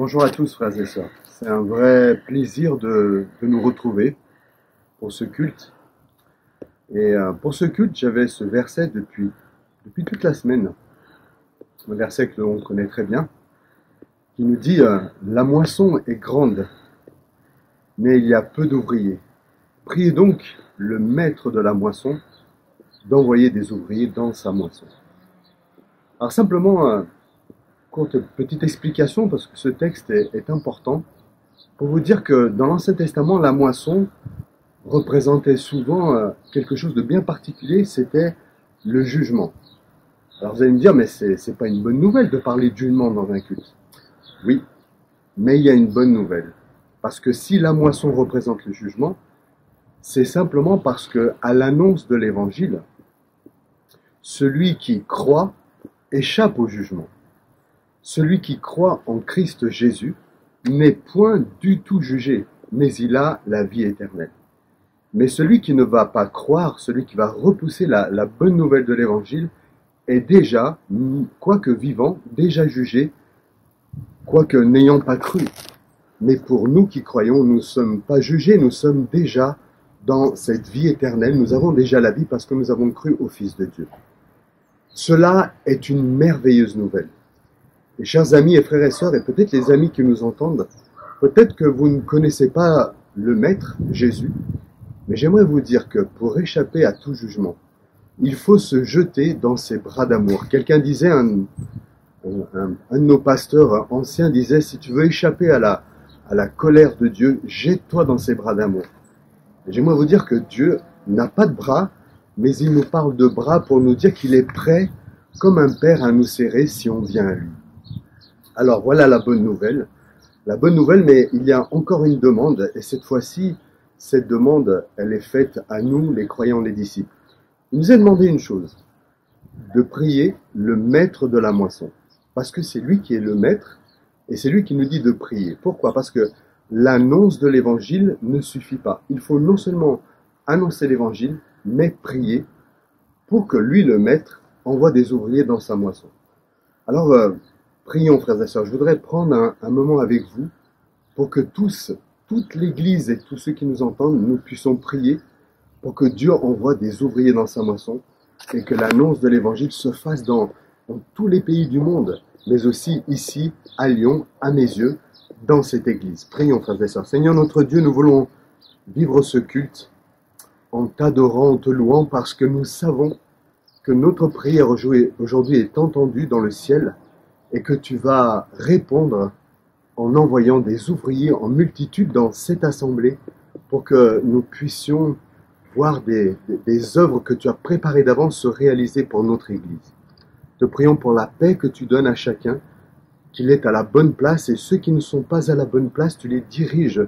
Bonjour à tous, frères et sœurs. C'est un vrai plaisir de nous retrouver pour ce culte. Et pour ce culte, j'avais ce verset depuis toute la semaine. Un verset que l'on connaît très bien, qui nous dit La moisson est grande, mais il y a peu d'ouvriers. Priez donc le maître de la moisson d'envoyer des ouvriers dans sa moisson. Alors simplement, courte petite explication, parce que ce texte est important, pour vous dire que dans l'Ancien Testament, la moisson représentait souvent quelque chose de bien particulier, c'était le jugement. Alors vous allez me dire, mais c'est pas une bonne nouvelle de parler de jugement dans un culte. Oui, mais il y a une bonne nouvelle. Parce que si la moisson représente le jugement, c'est simplement parce que à l'annonce de l'évangile, celui qui croit échappe au jugement. Celui qui croit en Christ Jésus n'est point du tout jugé, mais il a la vie éternelle. Mais celui qui ne va pas croire, celui qui va repousser la bonne nouvelle de l'évangile, est déjà, quoique vivant, déjà jugé, quoique n'ayant pas cru. Mais pour nous qui croyons, nous ne sommes pas jugés, nous sommes déjà dans cette vie éternelle, nous avons déjà la vie parce que nous avons cru au Fils de Dieu. Cela est une merveilleuse nouvelle. Et chers amis et frères et sœurs, et peut-être les amis qui nous entendent, peut-être que vous ne connaissez pas le Maître, Jésus, mais j'aimerais vous dire que pour échapper à tout jugement, il faut se jeter dans ses bras d'amour. Quelqu'un disait, un de nos pasteurs anciens disait, si tu veux échapper à la colère de Dieu, jette-toi dans ses bras d'amour. Et j'aimerais vous dire que Dieu n'a pas de bras, mais il nous parle de bras pour nous dire qu'il est prêt, comme un père, à nous serrer si on vient à lui. Alors voilà la bonne nouvelle. La bonne nouvelle, mais il y a encore une demande, et cette fois-ci, cette demande, elle est faite à nous, les croyants, les disciples. Il nous a demandé une chose, de prier le maître de la moisson. Parce que c'est lui qui est le maître, et c'est lui qui nous dit de prier. Pourquoi? Parce que l'annonce de l'évangile ne suffit pas. Il faut non seulement annoncer l'évangile, mais prier pour que lui, le maître, envoie des ouvriers dans sa moisson. Alors, prions, frères et sœurs. Je voudrais prendre un moment avec vous pour que toute l'Église et tous ceux qui nous entendent, nous puissions prier pour que Dieu envoie des ouvriers dans sa moisson et que l'annonce de l'Évangile se fasse dans tous les pays du monde, mais aussi ici, à Lyon, à mes yeux, dans cette Église. Prions, frères et sœurs. Seigneur notre Dieu, nous voulons vivre ce culte en t'adorant, en te louant, parce que nous savons que notre prière aujourd'hui est entendue dans le ciel et que tu vas répondre en envoyant des ouvriers en multitude dans cette assemblée pour que nous puissions voir des œuvres que tu as préparées d'avance se réaliser pour notre Église. Te prions pour la paix que tu donnes à chacun, qu'il est à la bonne place, et ceux qui ne sont pas à la bonne place, tu les diriges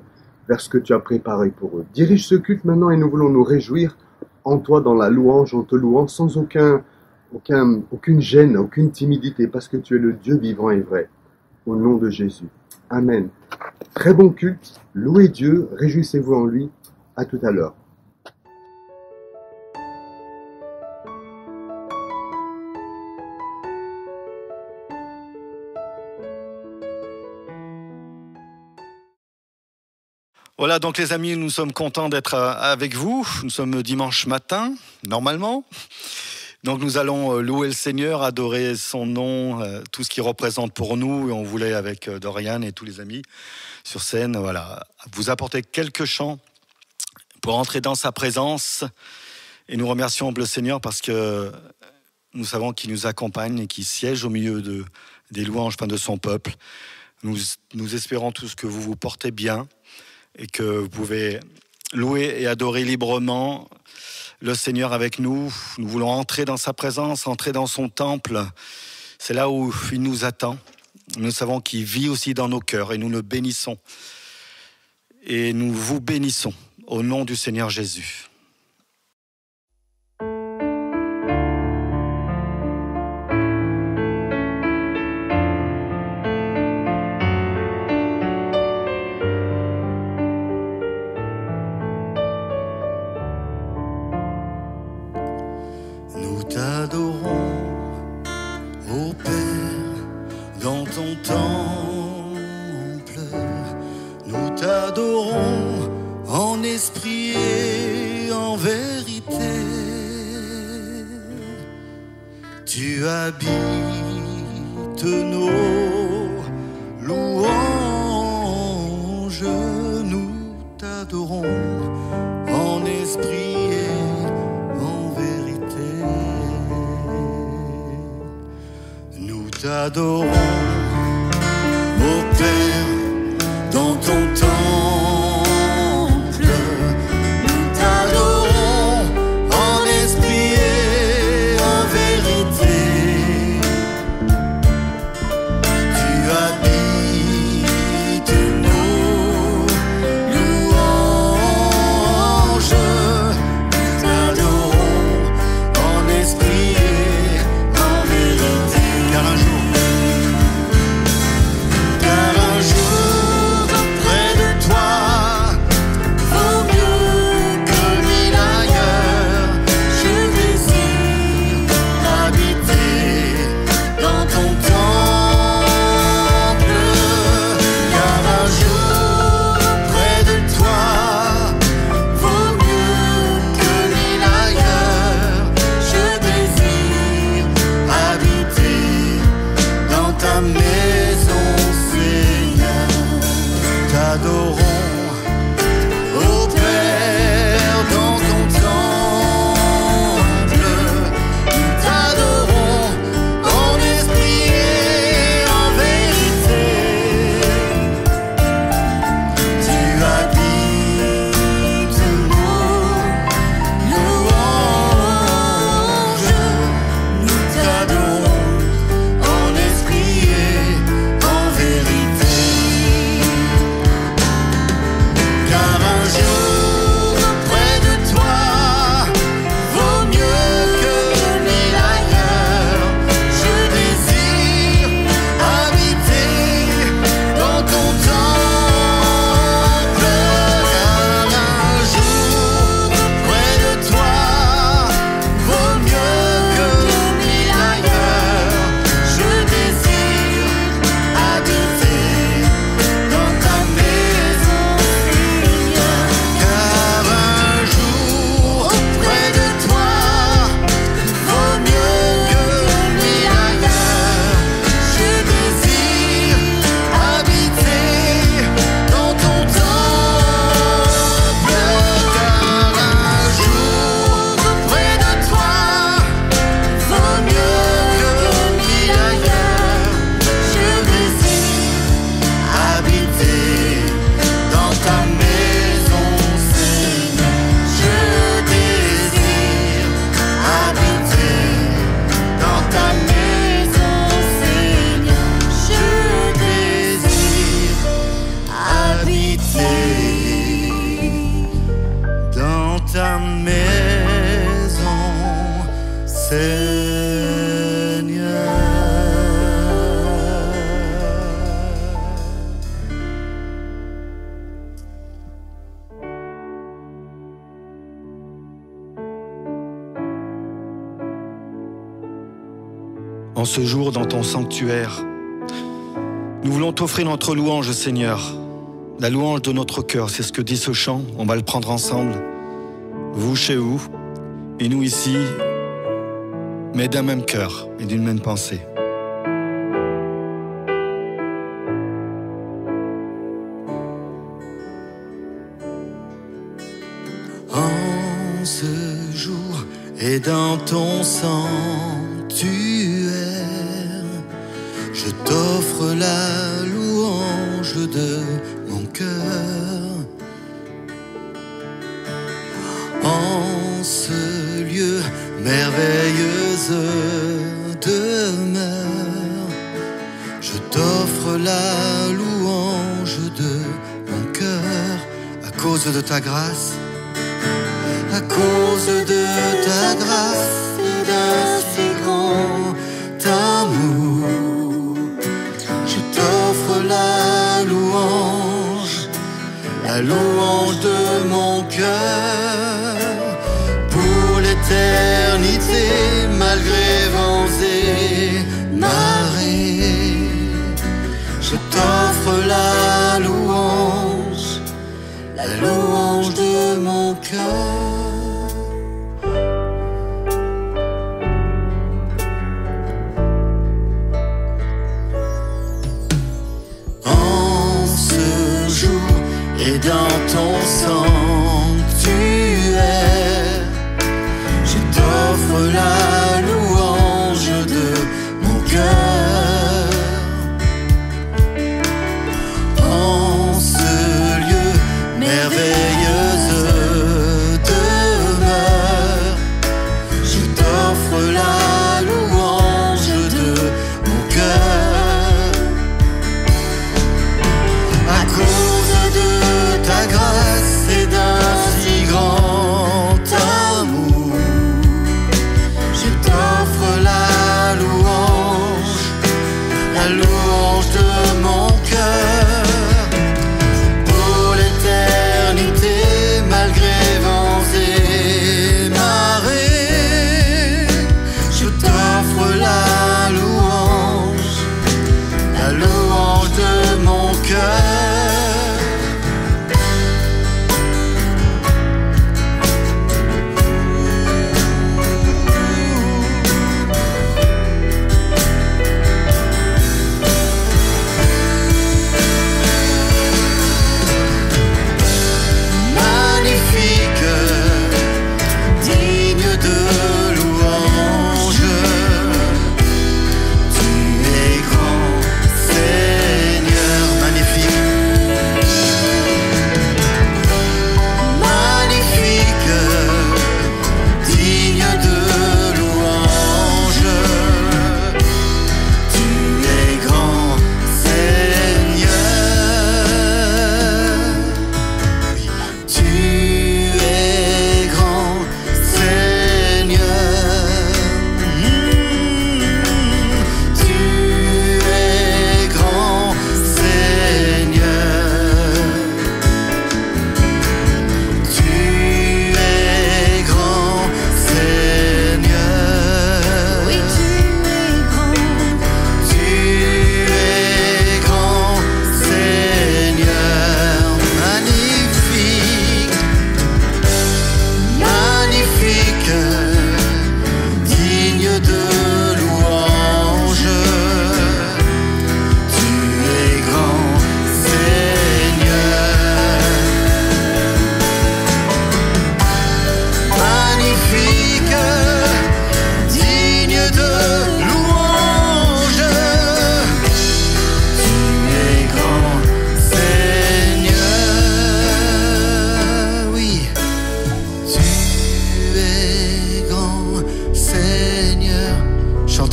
vers ce que tu as préparé pour eux. Dirige ce culte maintenant et nous voulons nous réjouir en toi, dans la louange, en te louant, sans aucune gêne, aucune timidité, parce que tu es le Dieu vivant et vrai. Au nom de Jésus. Amen. Très bon culte. Louez Dieu, réjouissez-vous en lui. À tout à l'heure. Voilà, donc les amis, nous sommes contents d'être avec vous. Nous sommes dimanche matin, normalement. Donc nous allons louer le Seigneur, adorer son nom, tout ce qu'il représente pour nous. Et on voulait, avec Dorian et tous les amis sur scène, voilà, vous apporter quelques chants pour entrer dans sa présence. Et nous remercions le Seigneur parce que nous savons qu'il nous accompagne et qu'il siège au milieu des louanges de son peuple. Nous espérons tous que vous vous portez bien et que vous pouvez louer et adorer librement le Seigneur avec nous. Nous voulons entrer dans sa présence, entrer dans son temple. C'est là où il nous attend. Nous savons qu'il vit aussi dans nos cœurs et nous le bénissons. Et nous vous bénissons au nom du Seigneur Jésus. Nous t'adorons, ô Père, dans ton temple. t'adorons en esprit et en vérité. Tu habites nos louanges, nous t'adorons en esprit et en vérité. Nous t'adorons, ô Père, dans ton temple. Nous t'adorons en esprit et en vérité. Tu habites nos louanges. Nous t'adorons en esprit et en vérité. Car un jour près de toi vaut mieux que mille ailleurs. Je désire habiter dans ton temple. Car un jour près de toi vaut mieux que mille ailleurs. Je désire habiter dans ta maison, Seigneur. T'adorons, ô Père, dans ton temple. Nous t'adorons en esprit et en vérité. Tu habites nos louanges. Nous t'adorons en esprit et en vérité. Car un jour près de toi vaut mieux que mille ailleurs. Je désire habiter dans ton temple. Car un jour près de toi vaut mieux que mille ailleurs. Je désire habiter dans ta maison, Seigneur. Car un jour près de toi vaut mieux que mille ailleurs. Je désire habiter dans ton temple. Car un jour près de toi vaut mieux que mille ailleurs. Je désire habiter dans ta maison, Seigneur. Je désire habiter dans ta maison, Seigneur. Je désire habiter dans ta maison, Seigneur. En ce jour, dans ton sanctuaire, nous voulons t'offrir notre louange, Seigneur. La louange de notre cœur, c'est ce que dit ce chant. On va le prendre ensemble. Vous chez vous, et nous ici, mais d'un même cœur et d'une même pensée. En ce jour et dans ton sanctuaire, je t'offre la louange de mon cœur. En ce lieu, merveilleuse demeure, je t'offre la louange de mon cœur. À cause de ta grâce, à cause de ta grâce et d'un si grand amour, je t'offre la louange de mon cœur. Pour l'éternité, malgré vents et marées, je t'offre la louange cœur. En ce jour et dans ton sanctuaire, je t'offre la louange de mon cœur. En ce lieu, merveilleuse demeure, je t'offre la louange de mon cœur. À cause de ta grâce et d'un si grand amour, je t'offre la louange de mon cœur. Pour l'éternité, malgré vents et marées, je t'offre la louange de mon cœur.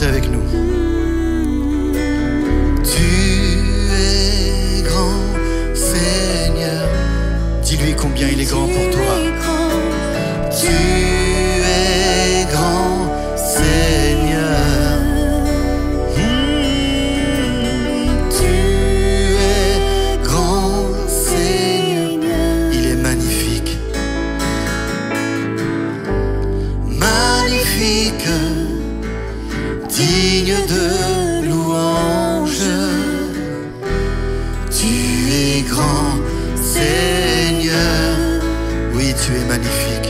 Avec nous. Tu es grand, Seigneur. Dis-lui combien il est grand pour toi. Tu es grand, Seigneur. Tu es grand, Seigneur. Il est magnifique. Magnifique, digne de louange. Tu es grand, Seigneur. Oui, tu es magnifique.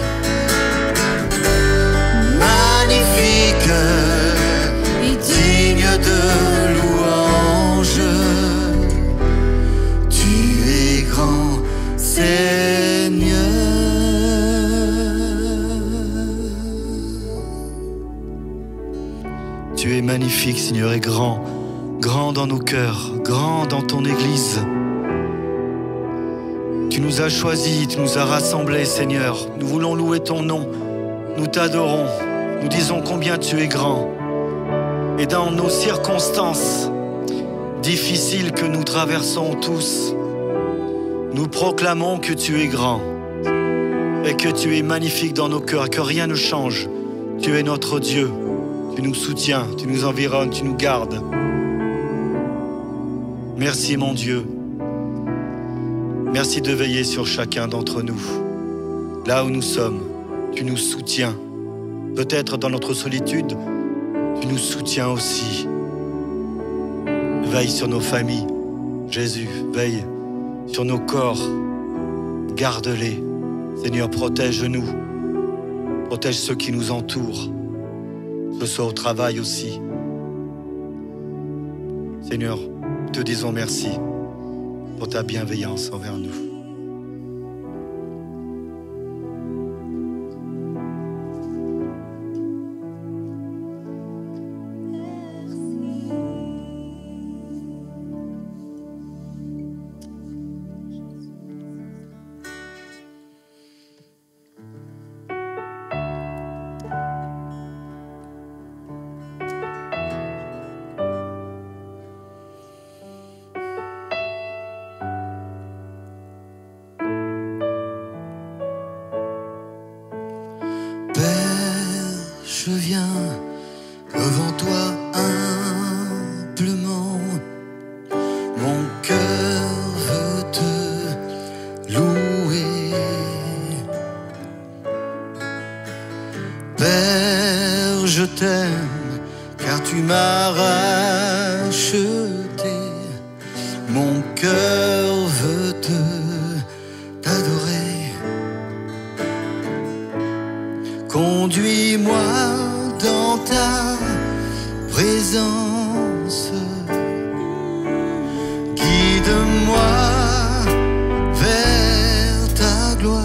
Magnifique et digne de louange. Tu es grand, Seigneur. Tu es magnifique, Seigneur, et grand, grand dans nos cœurs, grand dans ton Église. Tu nous as choisis, tu nous as rassemblés, Seigneur. Nous voulons louer ton nom, nous t'adorons, nous disons combien tu es grand. Et dans nos circonstances difficiles que nous traversons tous, nous proclamons que tu es grand et que tu es magnifique dans nos cœurs, que rien ne change. Tu es notre Dieu. Tu nous soutiens, tu nous environnes, tu nous gardes. Merci mon Dieu. Merci de veiller sur chacun d'entre nous. Là où nous sommes, tu nous soutiens. Peut-être dans notre solitude, tu nous soutiens aussi. Veille sur nos familles. Jésus, veille sur nos corps. Garde-les. Seigneur, protège-nous. Protège ceux qui nous entourent, que ce soit au travail aussi. Seigneur, te disons merci pour ta bienveillance envers nous. Je viens devant toi humblement, mon cœur veut te louer. Père, je t'aime car tu m'as racheté, mon cœur veut t'adorer. Conduis-moi dans ta présence, guide-moi vers ta gloire.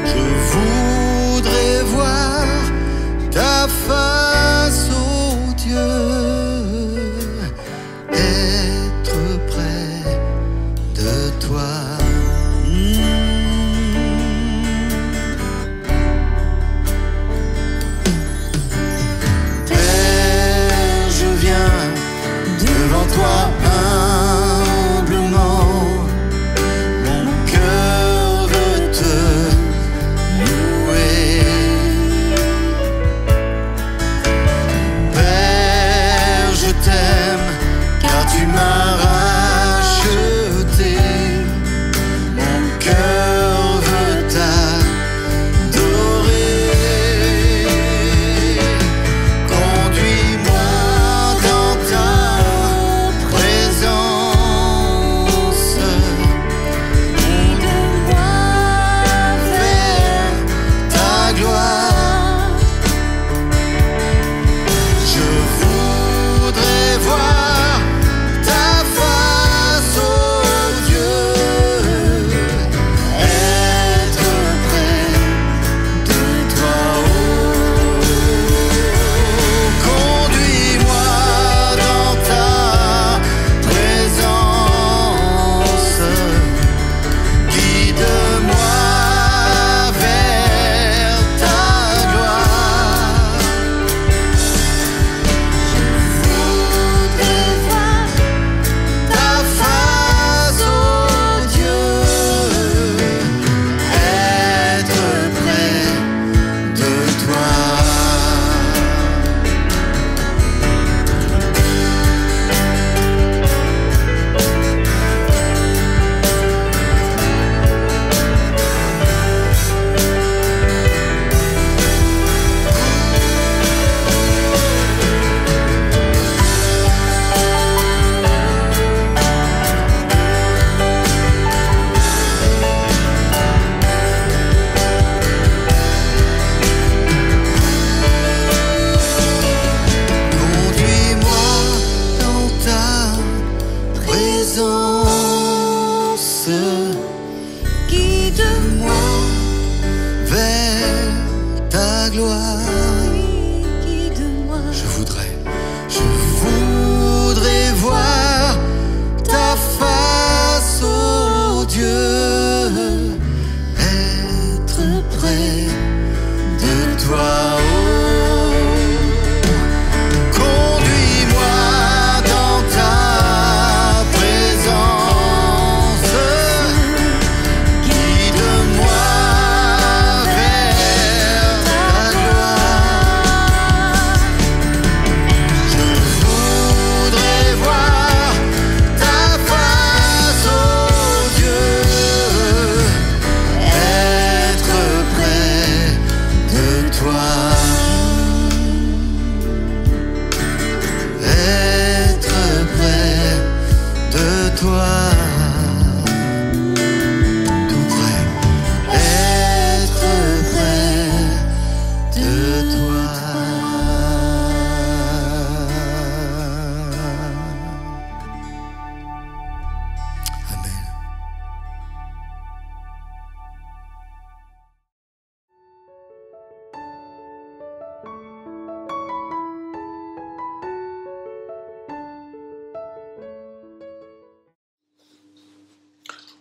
Je voudrais voir ta face, ô Dieu, être près de toi. Toi humblement, mon cœur veut te louer. Père, je t'aime car tu m'as racheté, mon cœur veut t'adorer. Conduis-moi dans ta guide-moi vers ta gloire. Je voudrais voir ta face, ô Dieu, être près de toi. Être près de toi.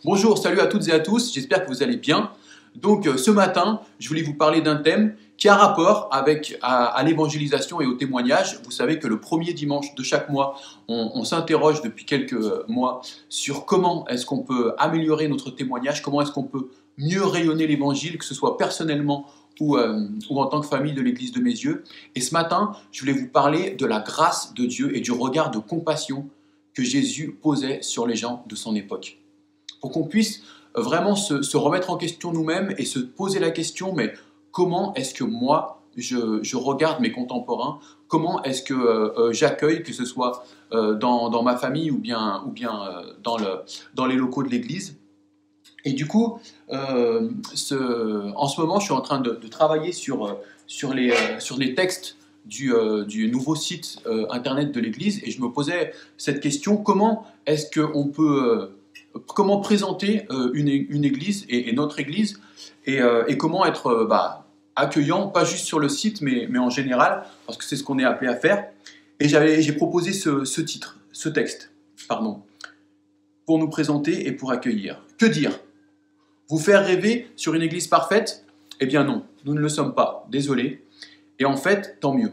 Bonjour, salut à toutes et à tous, j'espère que vous allez bien. Donc ce matin, je voulais vous parler d'un thème qui a rapport avec à l'évangélisation et au témoignage. Vous savez que le premier dimanche de chaque mois, on s'interroge depuis quelques mois sur comment est-ce qu'on peut améliorer notre témoignage, comment est-ce qu'on peut mieux rayonner l'évangile, que ce soit personnellement ou en tant que famille de l'Église de mes yeux. Et ce matin, je voulais vous parler de la grâce de Dieu et du regard de compassion que Jésus posait sur les gens de son époque. Pour qu'on puisse vraiment se remettre en question nous-mêmes et se poser la question, mais comment est-ce que moi, je regarde mes contemporains, comment est-ce que j'accueille, que ce soit dans ma famille ou bien dans les locaux de l'Église. Et du coup, en ce moment, je suis en train de travailler sur les textes du nouveau site internet de l'Église, et je me posais cette question, comment est-ce qu'on peut... comment présenter une église et notre église et comment être accueillant, pas juste sur le site mais en général, parce que c'est ce qu'on est appelé à faire. Et j'ai proposé ce texte, pour nous présenter et pour accueillir. Que dire? Vous faire rêver sur une église parfaite? Eh bien non, nous ne le sommes pas, désolé. Et en fait, tant mieux.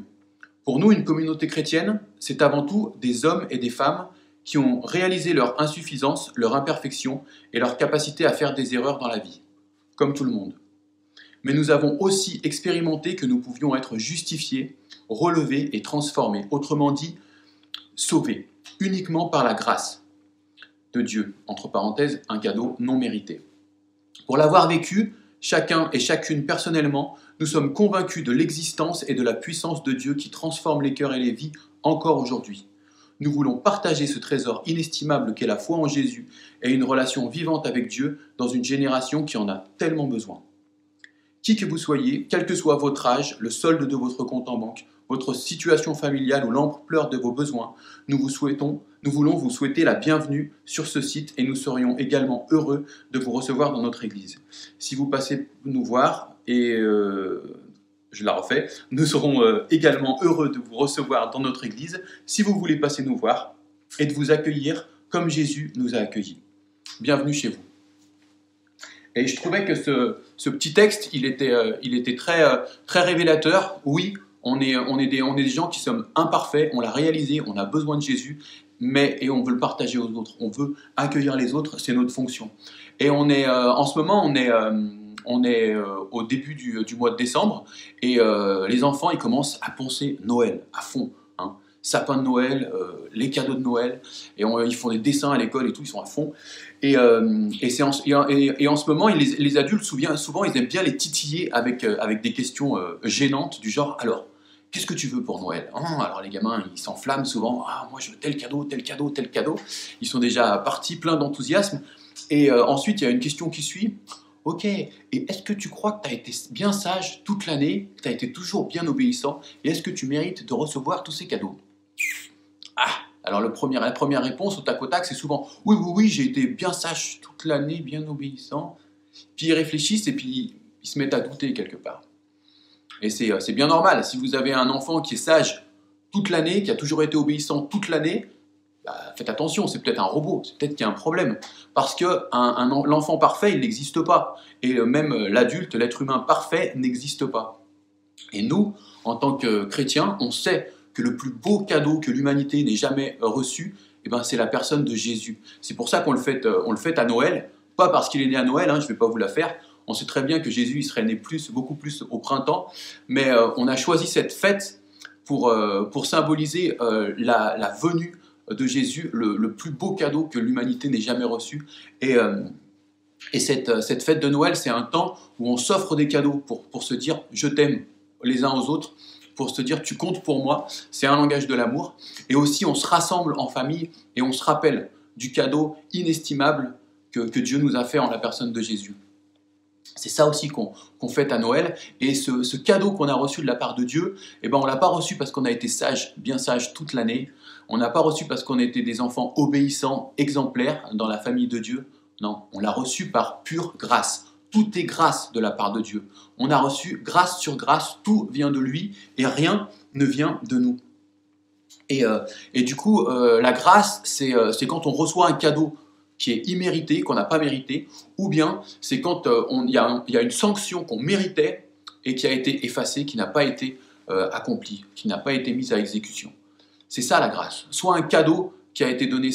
Pour nous, une communauté chrétienne, c'est avant tout des hommes et des femmes qui ont réalisé leur insuffisance, leur imperfection et leur capacité à faire des erreurs dans la vie, comme tout le monde. Mais nous avons aussi expérimenté que nous pouvions être justifiés, relevés et transformés, autrement dit, sauvés, uniquement par la grâce de Dieu, entre parenthèses, un cadeau non mérité. Pour l'avoir vécu, chacun et chacune personnellement, nous sommes convaincus de l'existence et de la puissance de Dieu qui transforme les cœurs et les vies encore aujourd'hui. Nous voulons partager ce trésor inestimable qu'est la foi en Jésus et une relation vivante avec Dieu dans une génération qui en a tellement besoin. Qui que vous soyez, quel que soit votre âge, le solde de votre compte en banque, votre situation familiale ou l'ampleur de vos besoins, nous voulons vous souhaiter la bienvenue sur ce site et nous serions également heureux de vous recevoir dans notre Église. Si vous passez nous voir je la refais, nous serons également heureux de vous recevoir dans notre Église si vous voulez passer nous voir et de vous accueillir comme Jésus nous a accueillis. Bienvenue chez vous. Et je trouvais que ce petit texte, il était très révélateur. Oui, on est des gens qui sommes imparfaits, on l'a réalisé, on a besoin de Jésus, et on veut le partager aux autres, on veut accueillir les autres, c'est notre fonction. Et en ce moment, on est au début du mois de décembre et les enfants ils commencent à penser Noël à fond, hein. Sapin de Noël, les cadeaux de Noël, et ils font des dessins à l'école et tout, ils sont à fond. Et en ce moment, les adultes souvent ils aiment bien les titiller avec des questions gênantes du genre alors qu'est-ce que tu veux pour Noël? Alors les gamins ils s'enflamment souvent, moi je veux tel cadeau, tel cadeau, tel cadeau. Ils sont déjà partis pleins d'enthousiasme et ensuite il y a une question qui suit. Ok, et est-ce que tu crois que tu as été bien sage toute l'année, que tu as été toujours bien obéissant, et est-ce que tu mérites de recevoir tous ces cadeaux? Alors la première réponse au tac au tac, c'est souvent « Oui, j'ai été bien sage toute l'année, bien obéissant ». Puis ils réfléchissent et puis ils se mettent à douter quelque part. Et c'est bien normal, si vous avez un enfant qui est sage toute l'année, qui a toujours été obéissant toute l'année, faites attention, c'est peut-être un robot, c'est peut-être qu'il y a un problème. Parce que l'enfant parfait, il n'existe pas. Et même l'adulte, l'être humain parfait, n'existe pas. Et nous, en tant que chrétiens, on sait que le plus beau cadeau que l'humanité n'ait jamais reçu, c'est la personne de Jésus. C'est pour ça qu'on le fête à Noël, pas parce qu'il est né à Noël, je ne vais pas vous la faire. On sait très bien que Jésus il serait né beaucoup plus au printemps, mais on a choisi cette fête pour symboliser la venue de Jésus, le plus beau cadeau que l'humanité n'ait jamais reçu. Et cette fête de Noël, c'est un temps où on s'offre des cadeaux pour se dire « je t'aime » les uns aux autres, pour se dire « tu comptes pour moi », c'est un langage de l'amour. Et aussi, on se rassemble en famille et on se rappelle du cadeau inestimable que Dieu nous a fait en la personne de Jésus. C'est ça aussi qu'on fête à Noël. Et ce cadeau qu'on a reçu de la part de Dieu, on ne l'a pas reçu parce qu'on a été sage, bien sage toute l'année. On n'a pas reçu parce qu'on était des enfants obéissants, exemplaires dans la famille de Dieu. Non, on l'a reçu par pure grâce. Tout est grâce de la part de Dieu. On a reçu grâce sur grâce, tout vient de lui et rien ne vient de nous. Et du coup, la grâce, c'est quand on reçoit un cadeau qui est imméritée, qu'on n'a pas méritée, ou bien c'est quand il y a une sanction qu'on méritait et qui a été effacée, qui n'a pas été accomplie, qui n'a pas été mise à exécution. C'est ça la grâce. Soit un cadeau qui a été donné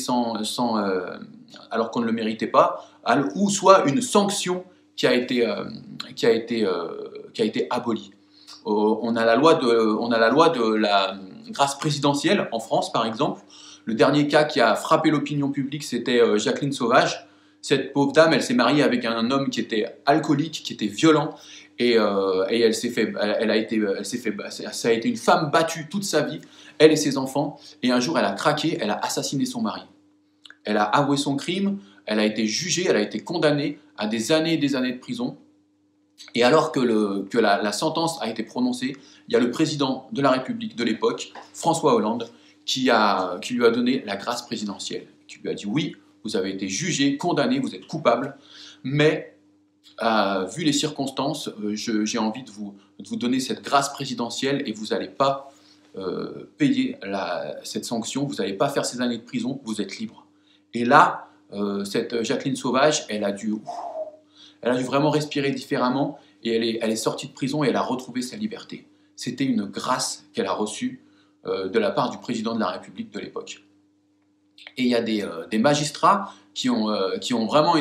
alors qu'on ne le méritait pas, ou soit une sanction qui a été abolie. On a la loi de la grâce présidentielle en France, par exemple. Le dernier cas qui a frappé l'opinion publique, c'était Jacqueline Sauvage. Cette pauvre dame, elle s'est mariée avec un homme qui était alcoolique, qui était violent, et ça a été une femme battue toute sa vie, elle et ses enfants, et un jour elle a craqué, elle a assassiné son mari. Elle a avoué son crime, elle a été jugée, elle a été condamnée à des années et des années de prison. Et alors que la sentence a été prononcée, il y a le président de la République de l'époque, François Hollande, qui lui a donné la grâce présidentielle, qui lui a dit oui, vous avez été jugé, condamné, vous êtes coupable, mais vu les circonstances, j'ai envie de vous donner cette grâce présidentielle et vous n'allez pas payer cette sanction, vous n'allez pas faire ces années de prison, vous êtes libre. Et là, cette Jacqueline Sauvage, elle a dû vraiment respirer différemment et elle est sortie de prison et elle a retrouvé sa liberté. C'était une grâce qu'elle a reçue de la part du président de la République de l'époque. Et il y a des magistrats qui ont vraiment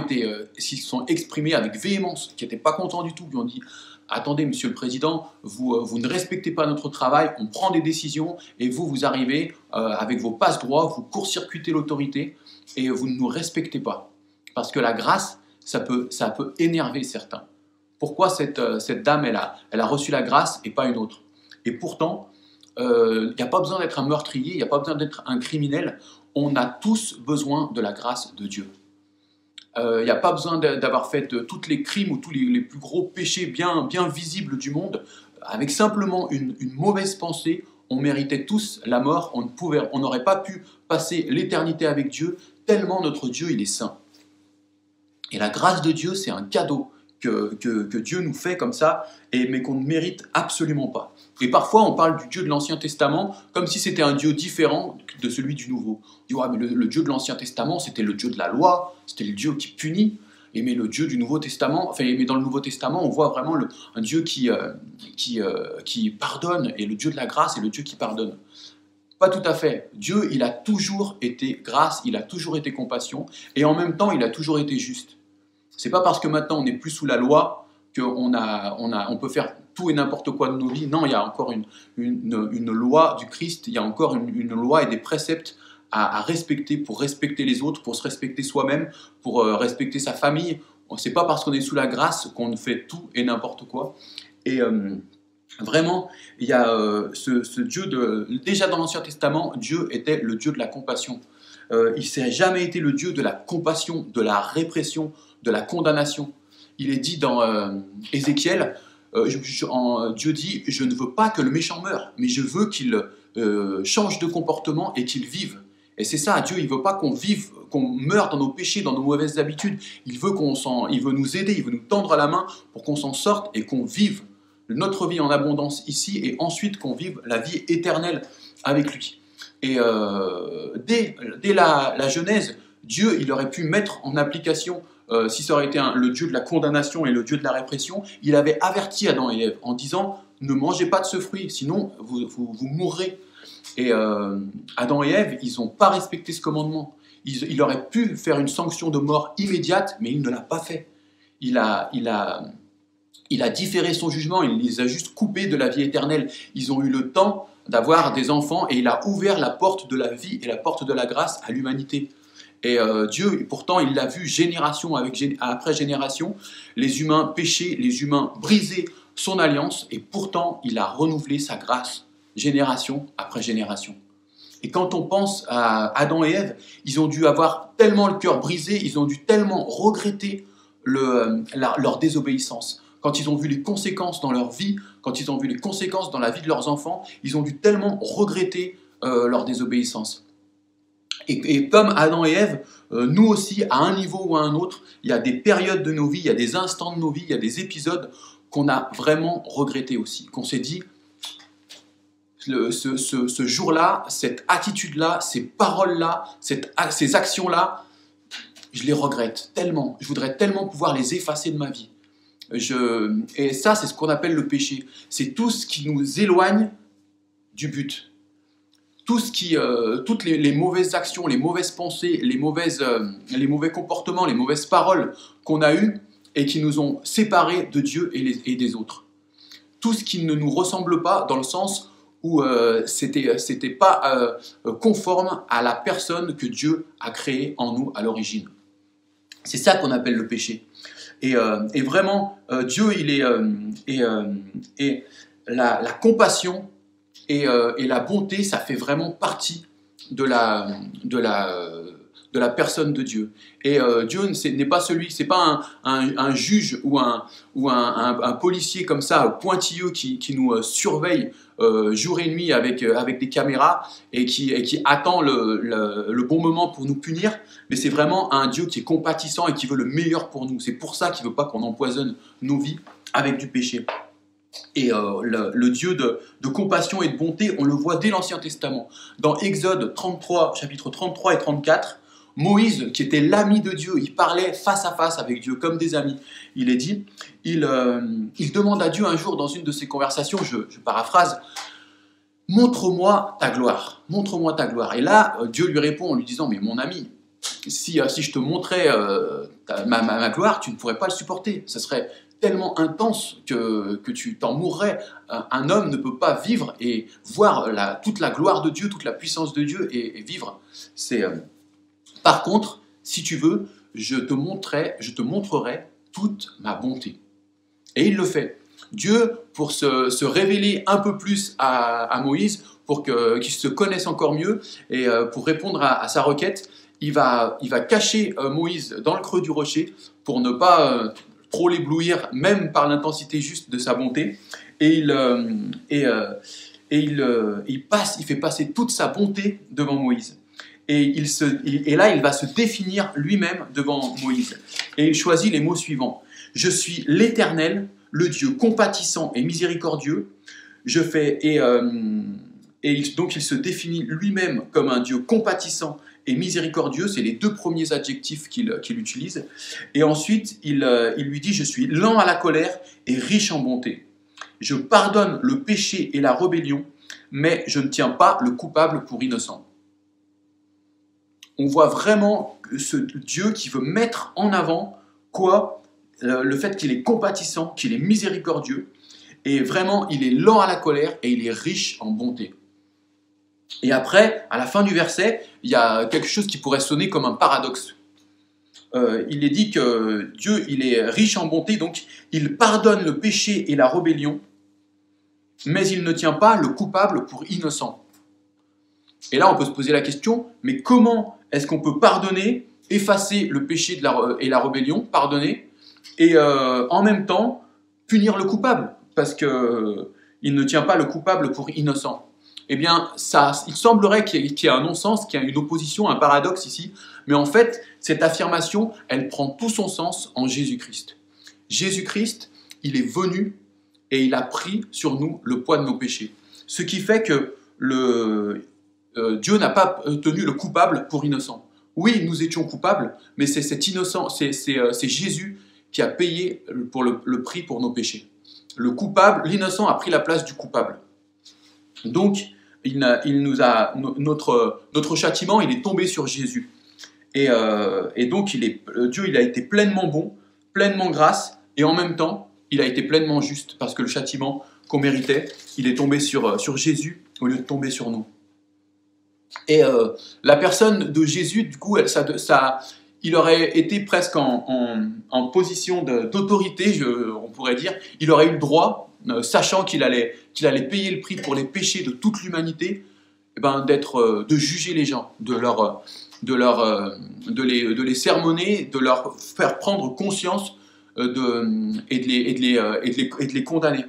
s'y sont exprimés avec véhémence, qui n'étaient pas contents du tout, qui ont dit « Attendez, monsieur le président, vous ne respectez pas notre travail, on prend des décisions et vous arrivez avec vos passe-droits, vous court-circuitez l'autorité et vous ne nous respectez pas. » Parce que la grâce, ça peut énerver certains. Pourquoi cette dame, elle a reçu la grâce et pas une autre? Et pourtant, il n'y a pas besoin d'être un meurtrier, il n'y a pas besoin d'être un criminel. On a tous besoin de la grâce de Dieu. Il n'y a pas besoin d'avoir fait tous les crimes ou tous les plus gros péchés bien visibles du monde. Avec simplement une mauvaise pensée, on méritait tous la mort. On n'aurait pas pu passer l'éternité avec Dieu, tellement notre Dieu, il est saint. Et la grâce de Dieu, c'est un cadeau que Dieu nous fait comme ça, mais qu'on ne mérite absolument pas. Et parfois, on parle du Dieu de l'Ancien Testament comme si c'était un Dieu différent de celui du Nouveau. On dit, ouais, mais le Dieu de l'Ancien Testament, c'était le Dieu de la loi, c'était le Dieu qui punit. Et mais le Dieu du Nouveau Testament, mais dans le Nouveau Testament, on voit vraiment un Dieu qui pardonne, et le Dieu de la grâce est le Dieu qui pardonne. Pas tout à fait. Dieu, il a toujours été grâce, il a toujours été compassion, et en même temps, il a toujours été juste. C'est pas parce que maintenant on n'est plus sous la loi qu'on peut faire tout et n'importe quoi de nos vies. Non, il y a encore une loi du Christ, il y a encore une loi et des préceptes à respecter pour respecter les autres, pour se respecter soi-même, pour respecter sa famille. C'est pas parce qu'on est sous la grâce qu'on fait tout et n'importe quoi. Et vraiment, il y a ce Dieu déjà dans l'Ancien Testament, Dieu était le Dieu de la compassion. Il s'est jamais été le Dieu de la compassion, de la répression, de la condamnation. Il est dit dans Ézéchiel, Dieu dit « Je ne veux pas que le méchant meure, mais je veux qu'il change de comportement et qu'il vive. » Et c'est ça, Dieu, il ne veut pas qu'on vive, qu'on meure dans nos péchés, dans nos mauvaises habitudes. Il veut nous aider, il veut nous tendre la main pour qu'on s'en sorte et qu'on vive notre vie en abondance ici et ensuite qu'on vive la vie éternelle avec lui. Et dès la Genèse, Dieu, il aurait pu mettre en application, si ça aurait été le Dieu de la condamnation et le Dieu de la répression, il avait averti Adam et Ève en disant « Ne mangez pas de ce fruit, sinon vous mourrez ». Et Adam et Ève, ils n'ont pas respecté ce commandement. Il aurait pu faire une sanction de mort immédiate, mais il ne l'a pas fait. Il a différé son jugement, il les a juste coupés de la vie éternelle. Ils ont eu le temps d'avoir des enfants et il a ouvert la porte de la vie et la porte de la grâce à l'humanité. Et Dieu, pourtant, il l'a vu génération après génération, les humains pécher, les humains briser son alliance, et pourtant, il a renouvelé sa grâce génération après génération. Et quand on pense à Adam et Ève, ils ont dû avoir tellement le cœur brisé, ils ont dû tellement regretter leur désobéissance. Quand ils ont vu les conséquences dans leur vie, quand ils ont vu les conséquences dans la vie de leurs enfants, ils ont dû tellement regretter leur désobéissance. Et comme Adam et Ève, nous aussi, à un niveau ou à un autre, il y a des périodes de nos vies, il y a des instants de nos vies, il y a des épisodes qu'on a vraiment regrettés aussi, qu'on s'est dit, ce jour-là, cette attitude-là, ces paroles-là, ces actions-là, je les regrette tellement. Je voudrais tellement pouvoir les effacer de ma vie. Et ça, c'est ce qu'on appelle le péché. C'est tout ce qui nous éloigne du but. Toutes les mauvaises actions, les mauvaises pensées, les mauvais comportements, les mauvaises paroles qu'on a eues et qui nous ont séparés de Dieu et des autres. Tout ce qui ne nous ressemble pas dans le sens où c'était pas conforme à la personne que Dieu a créée en nous à l'origine. C'est ça qu'on appelle le péché. Et vraiment, Dieu, il est et la compassion et la bonté, ça fait vraiment partie de la personne de Dieu. Et Dieu n'est pas c'est pas un juge ou un policier comme ça, pointilleux, qui nous surveille jour et nuit avec des caméras et qui attend le bon moment pour nous punir, mais c'est vraiment un Dieu qui est compatissant et qui veut le meilleur pour nous. C'est pour ça qu'il ne veut pas qu'on empoisonne nos vies avec du péché. Et le Dieu de compassion et de bonté, on le voit dès l'Ancien Testament. Dans Exode 33, chapitres 33 et 34, Moïse, qui était l'ami de Dieu, il parlait face à face avec Dieu, comme des amis. Il est dit, il demande à Dieu un jour dans une de ses conversations, je paraphrase, « Montre-moi ta gloire, montre-moi ta gloire. » Et là, Dieu lui répond en lui disant, « Mais mon ami, si je te montrais ma gloire, tu ne pourrais pas le supporter. Ce serait tellement intense que tu t'en mourrais. Un homme ne peut pas vivre et voir toute la gloire de Dieu, toute la puissance de Dieu et vivre. Par contre, si tu veux, je te montrerai toute ma bonté. » Et il le fait. Dieu, pour se révéler un peu plus à Moïse, pour qu'il se connaisse encore mieux et pour répondre à sa requête, il va cacher Moïse dans le creux du rocher pour ne pas trop l'éblouir, même par l'intensité juste de sa bonté. Et il fait passer toute sa bonté devant Moïse. Et là, il va se définir lui-même devant Moïse. Et il choisit les mots suivants. « Je suis l'Éternel, le Dieu compatissant et miséricordieux. » Donc il se définit lui-même comme un Dieu compatissant et miséricordieux. C'est les deux premiers adjectifs qu'il utilise. Et ensuite, il lui dit « Je suis lent à la colère et riche en bonté. Je pardonne le péché et la rébellion, mais je ne tiens pas le coupable pour innocent. » On voit vraiment ce Dieu qui veut mettre en avant le fait qu'il est compatissant, qu'il est miséricordieux, et vraiment il est lent à la colère et il est riche en bonté. Et après, à la fin du verset, il y a quelque chose qui pourrait sonner comme un paradoxe. Il est dit que Dieu, il est riche en bonté, donc il pardonne le péché et la rébellion, mais il ne tient pas le coupable pour innocent. Et là, on peut se poser la question, mais comment est-ce qu'on peut pardonner, effacer le péché et la rébellion, pardonner, et en même temps punir le coupable, parce qu'il ne tient pas le coupable pour innocent? Eh bien, il semblerait qu'il y ait un non-sens, qu'il y ait une opposition, un paradoxe ici, mais en fait, cette affirmation, elle prend tout son sens en Jésus-Christ. Jésus-Christ, il est venu et il a pris sur nous le poids de nos péchés. Ce qui fait que Dieu n'a pas tenu le coupable pour innocent. Oui, nous étions coupables, mais c'est Jésus qui a payé le prix pour nos péchés. L'innocent a pris la place du coupable. Donc, notre châtiment, il est tombé sur Jésus. Et donc, Dieu, il a été pleinement bon, pleinement grâce, et en même temps, il a été pleinement juste, parce que le châtiment qu'on méritait, il est tombé sur Jésus au lieu de tomber sur nous. Et la personne de Jésus, du coup, il aurait été presque en position d'autorité, on pourrait dire. Il aurait eu le droit, sachant qu'il allait payer le prix pour les péchés de toute l'humanité, de juger les gens, de les sermonner, de leur faire prendre conscience et de les condamner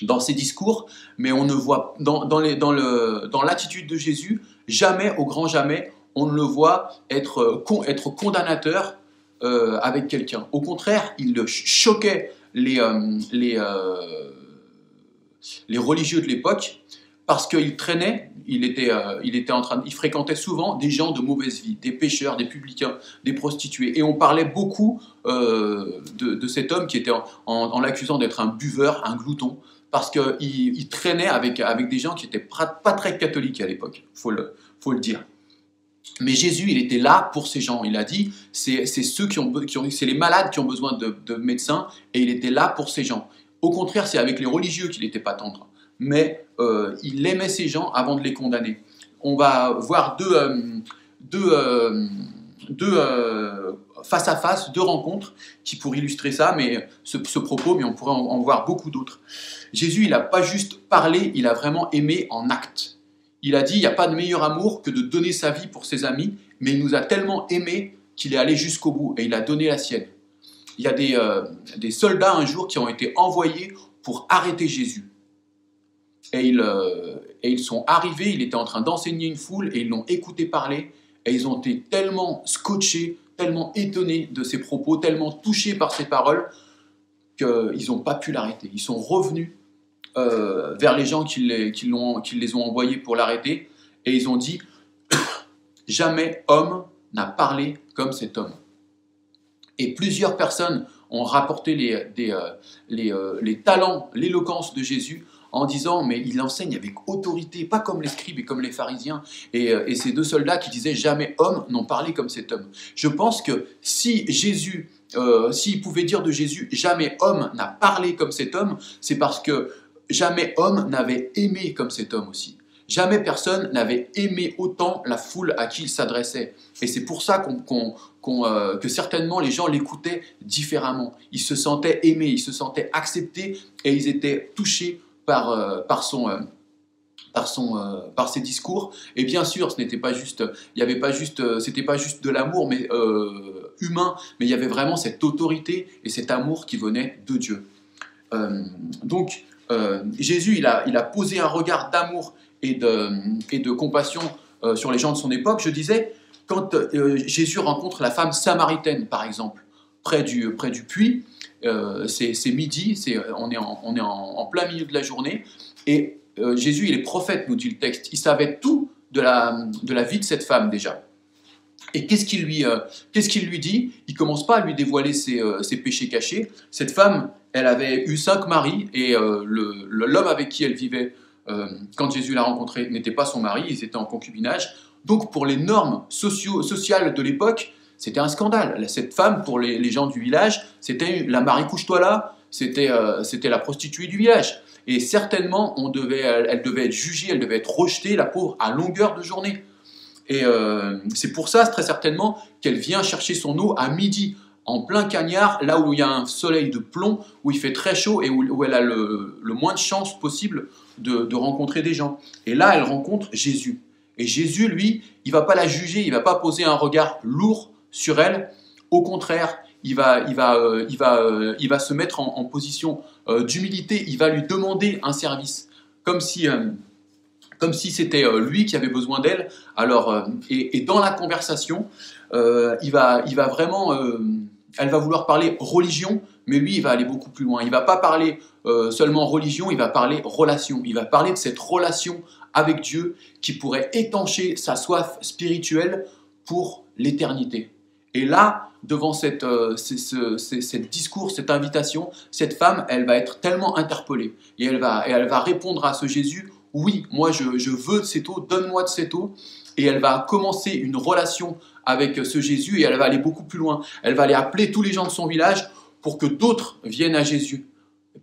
dans ses discours. Mais on ne voit dans l'attitude de Jésus, jamais, au grand jamais, on ne le voit être condamnateur avec quelqu'un. Au contraire, il choquait les religieux de l'époque parce qu'il traînait, il fréquentait souvent des gens de mauvaise vie, des pécheurs, des publicains, des prostituées. Et on parlait beaucoup de cet homme qui était en l'accusant d'être un buveur, un glouton, parce qu'il traînait avec des gens qui n'étaient pas très catholiques à l'époque, faut le dire. Mais Jésus, il était là pour ces gens. Il a dit, c'est les malades qui ont besoin de médecins, et il était là pour ces gens. Au contraire, c'est avec les religieux qu'il n'était pas tendre. Mais il aimait ces gens avant de les condamner. On va voir deux face à face, deux rencontres qui pourraient illustrer ça, mais ce propos, mais on pourrait en voir beaucoup d'autres. Jésus, il n'a pas juste parlé, il a vraiment aimé en acte. Il a dit, il n'y a pas de meilleur amour que de donner sa vie pour ses amis, mais il nous a tellement aimés qu'il est allé jusqu'au bout et il a donné la sienne. Il y a des soldats un jour qui ont été envoyés pour arrêter Jésus. Et ils sont arrivés, il était en train d'enseigner une foule et ils l'ont écouté parler et ils ont été tellement scotchés, tellement étonnés de ses propos, tellement touchés par ses paroles qu'ils n'ont pas pu l'arrêter. Ils sont revenus vers les gens qui les ont envoyés pour l'arrêter et ils ont dit « Jamais homme n'a parlé comme cet homme ». Et plusieurs personnes ont rapporté les talents, l'éloquence de Jésus en disant « mais il enseigne avec autorité, pas comme les scribes et comme les pharisiens ». Et ces deux soldats qui disaient « jamais homme n'ont parlé comme cet homme ». Je pense que si Jésus, s'il pouvait dire de Jésus « jamais homme n'a parlé comme cet homme », c'est parce que jamais homme n'avait aimé comme cet homme aussi. Jamais personne n'avait aimé autant la foule à qui il s'adressait. Et c'est pour ça que certainement les gens l'écoutaient différemment. Ils se sentaient aimés, ils se sentaient acceptés et ils étaient touchés par ses discours. Et bien sûr, ce n'était pas juste, c'était pas juste de l'amour mais humain, mais il y avait vraiment cette autorité et cet amour qui venait de Dieu. Donc Jésus, il a posé un regard d'amour et de compassion sur les gens de son époque. Je disais, quand Jésus rencontre la femme samaritaine, par exemple, près du puits, c'est midi, on est en plein milieu de la journée, et Jésus, il est prophète, nous dit le texte. Il savait tout de la vie de cette femme déjà. Et qu'est-ce qu'il lui dit? Il ne commence pas à lui dévoiler ses péchés cachés. Cette femme, elle avait eu 5 maris, et l'homme avec qui elle vivait quand Jésus l'a rencontré n'était pas son mari, ils étaient en concubinage. Donc pour les normes sociales de l'époque, c'était un scandale. Cette femme, pour les gens du village, c'était la Marie couche-toi là, c'était la prostituée du village. Et certainement, elle devait être jugée, elle devait être rejetée, la pauvre, à longueur de journée. Et c'est pour ça, très certainement, qu'elle vient chercher son eau à midi, en plein cagnard, là où il y a un soleil de plomb, où il fait très chaud et où elle a le moins de chances possible de rencontrer des gens. Et là, elle rencontre Jésus. Et Jésus, lui, il ne va pas la juger, il ne va pas poser un regard lourd sur elle. Au contraire, il va se mettre en position d'humilité, il va lui demander un service, comme si c'était lui qui avait besoin d'elle. Alors, et dans la conversation, il va vraiment... elle va vouloir parler religion, mais lui, il va aller beaucoup plus loin. Il ne va pas parler seulement religion, il va parler relation. Il va parler de cette relation avec Dieu qui pourrait étancher sa soif spirituelle pour l'éternité. Et là, devant cette discours, cette invitation, cette femme, elle va être tellement interpellée. Et elle va répondre à ce Jésus, « Oui, moi je veux de cette eau, donne-moi de cette eau. » Et elle va commencer une relation avec ce Jésus et elle va aller beaucoup plus loin. Elle va aller appeler tous les gens de son village pour que d'autres viennent à Jésus,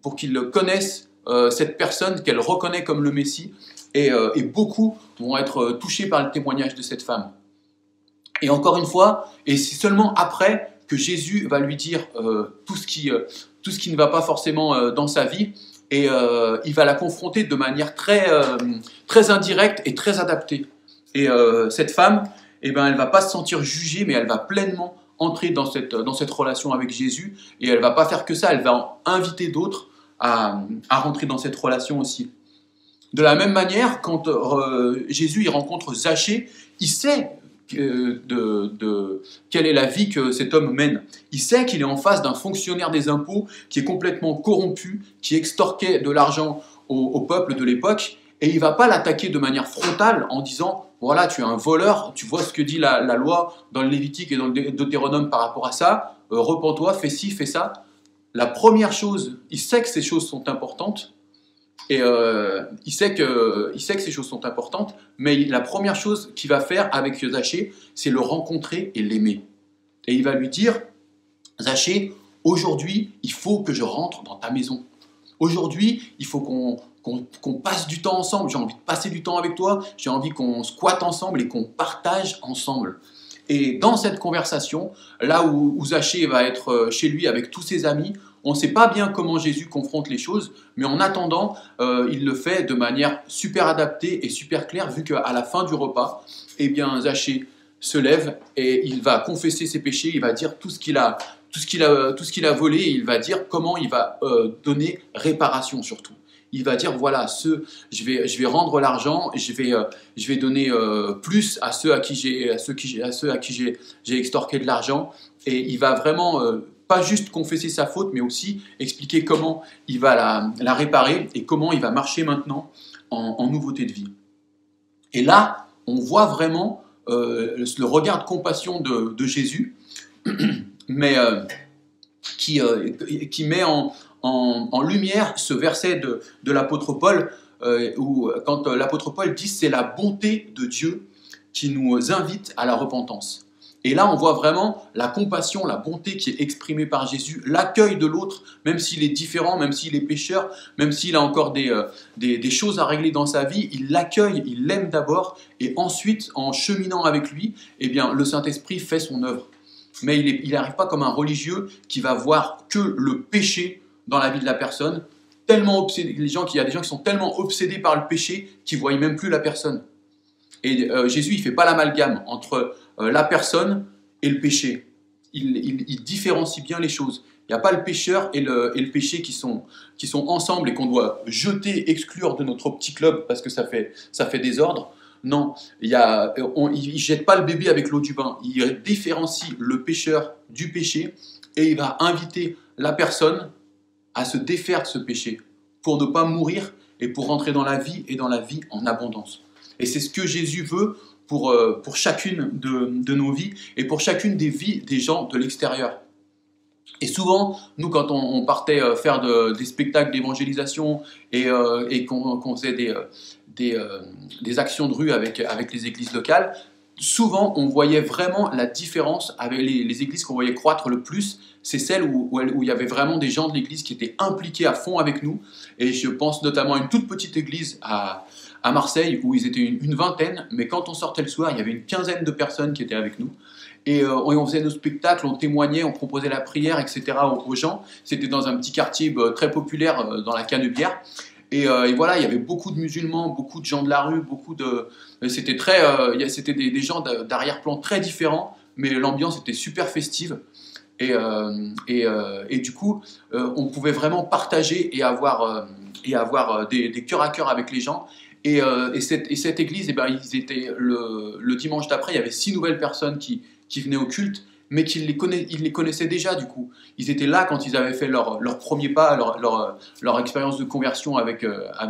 pour qu'ils connaissent cette personne qu'elle reconnaît comme le Messie. Et beaucoup vont être touchés par le témoignage de cette femme. Et encore une fois, et c'est seulement après que Jésus va lui dire tout ce qui ne va pas forcément dans sa vie, et il va la confronter de manière très indirecte et très adaptée. Et cette femme, eh ben, elle ne va pas se sentir jugée, mais elle va pleinement entrer dans cette relation avec Jésus, et elle ne va pas faire que ça, elle va inviter d'autres à rentrer dans cette relation aussi. De la même manière, quand Jésus il rencontre Zachée, il sait quelle est la vie que cet homme mène. Il sait qu'il est en face d'un fonctionnaire des impôts qui est complètement corrompu, qui extorquait de l'argent au peuple de l'époque, Et il ne va pas l'attaquer de manière frontale en disant « Voilà, tu es un voleur, tu vois ce que dit la loi dans le Lévitique et dans le Deutéronome par rapport à ça, repens-toi, fais ci, fais ça. » La première chose, il sait que ces choses sont importantes, et il sait que ces choses sont importantes, mais la première chose qu'il va faire avec Zachée, c'est le rencontrer et l'aimer. Et il va lui dire « Zachée, aujourd'hui, il faut que je rentre dans ta maison. Aujourd'hui, il faut qu'on passe du temps ensemble. J'ai envie de passer du temps avec toi. J'ai envie qu'on squatte ensemble et qu'on partage ensemble. » Et dans cette conversation, là où Zachée va être chez lui avec tous ses amis, on ne sait pas bien comment Jésus confronte les choses, mais en attendant, il le fait de manière super adaptée et super claire, vu qu'à la fin du repas, eh bien, Zachée se lève et il va confesser ses péchés, il va dire tout ce qu'il a volé, et il va dire comment il va donner réparation surtout. Il va dire voilà, je vais rendre l'argent, je vais donner plus à ceux à qui j'ai extorqué de l'argent, et il va vraiment pas juste confesser sa faute, mais aussi expliquer comment il va la réparer et comment il va marcher maintenant en nouveauté de vie. Et là, on voit vraiment le regard de compassion de Jésus, mais qui met en lumière ce verset de l'apôtre Paul, où quand l'apôtre Paul dit « c'est la bonté de Dieu qui nous invite à la repentance ». Et là, on voit vraiment la compassion, la bonté qui est exprimée par Jésus, l'accueil de l'autre, même s'il est différent, même s'il est pécheur, même s'il a encore des choses à régler dans sa vie, il l'accueille, il l'aime d'abord, et ensuite, en cheminant avec lui, eh bien, le Saint-Esprit fait son œuvre. Mais il n'arrive pas comme un religieux qui va voir que le péché dans la vie de la personne, tellement obsédé, il y a des gens qui sont tellement obsédés par le péché qu'ils ne voient même plus la personne. Et Jésus, il ne fait pas l'amalgame entre la personne et le péché. Il différencie bien les choses. Il n'y a pas le pécheur et le péché qui sont ensemble et qu'on doit jeter, exclure de notre petit club parce que ça fait désordre. Non, il ne jette pas le bébé avec l'eau du bain. Il différencie le pécheur du péché et il va inviter la personne à se défaire de ce péché pour ne pas mourir et pour rentrer dans la vie et dans la vie en abondance. Et c'est ce que Jésus veut pour chacune de nos vies et pour chacune des vies des gens de l'extérieur. Et souvent, nous, quand on partait faire des spectacles d'évangélisation et qu'on faisait des actions de rue avec les églises locales, souvent, on voyait vraiment la différence avec les églises qu'on voyait croître le plus. C'est celles où il y avait vraiment des gens de l'église qui étaient impliqués à fond avec nous. Et je pense notamment à une toute petite église à Marseille où ils étaient une vingtaine, mais quand on sortait le soir, il y avait une quinzaine de personnes qui étaient avec nous. Et on faisait nos spectacles, on témoignait, on proposait la prière, etc. aux gens. C'était dans un petit quartier très populaire dans la Canebière. Et voilà, il y avait beaucoup de musulmans, beaucoup de gens de la rue, c'était des gens d'arrière-plan très différents, mais l'ambiance était super festive. Et du coup, on pouvait vraiment partager et avoir des cœurs à cœur avec les gens. Et cette église, ils étaient le dimanche d'après, il y avait 6 nouvelles personnes qui venaient au culte, mais ils les connaissaient déjà du coup. Ils étaient là quand ils avaient fait leur premier pas, leur expérience de conversion avec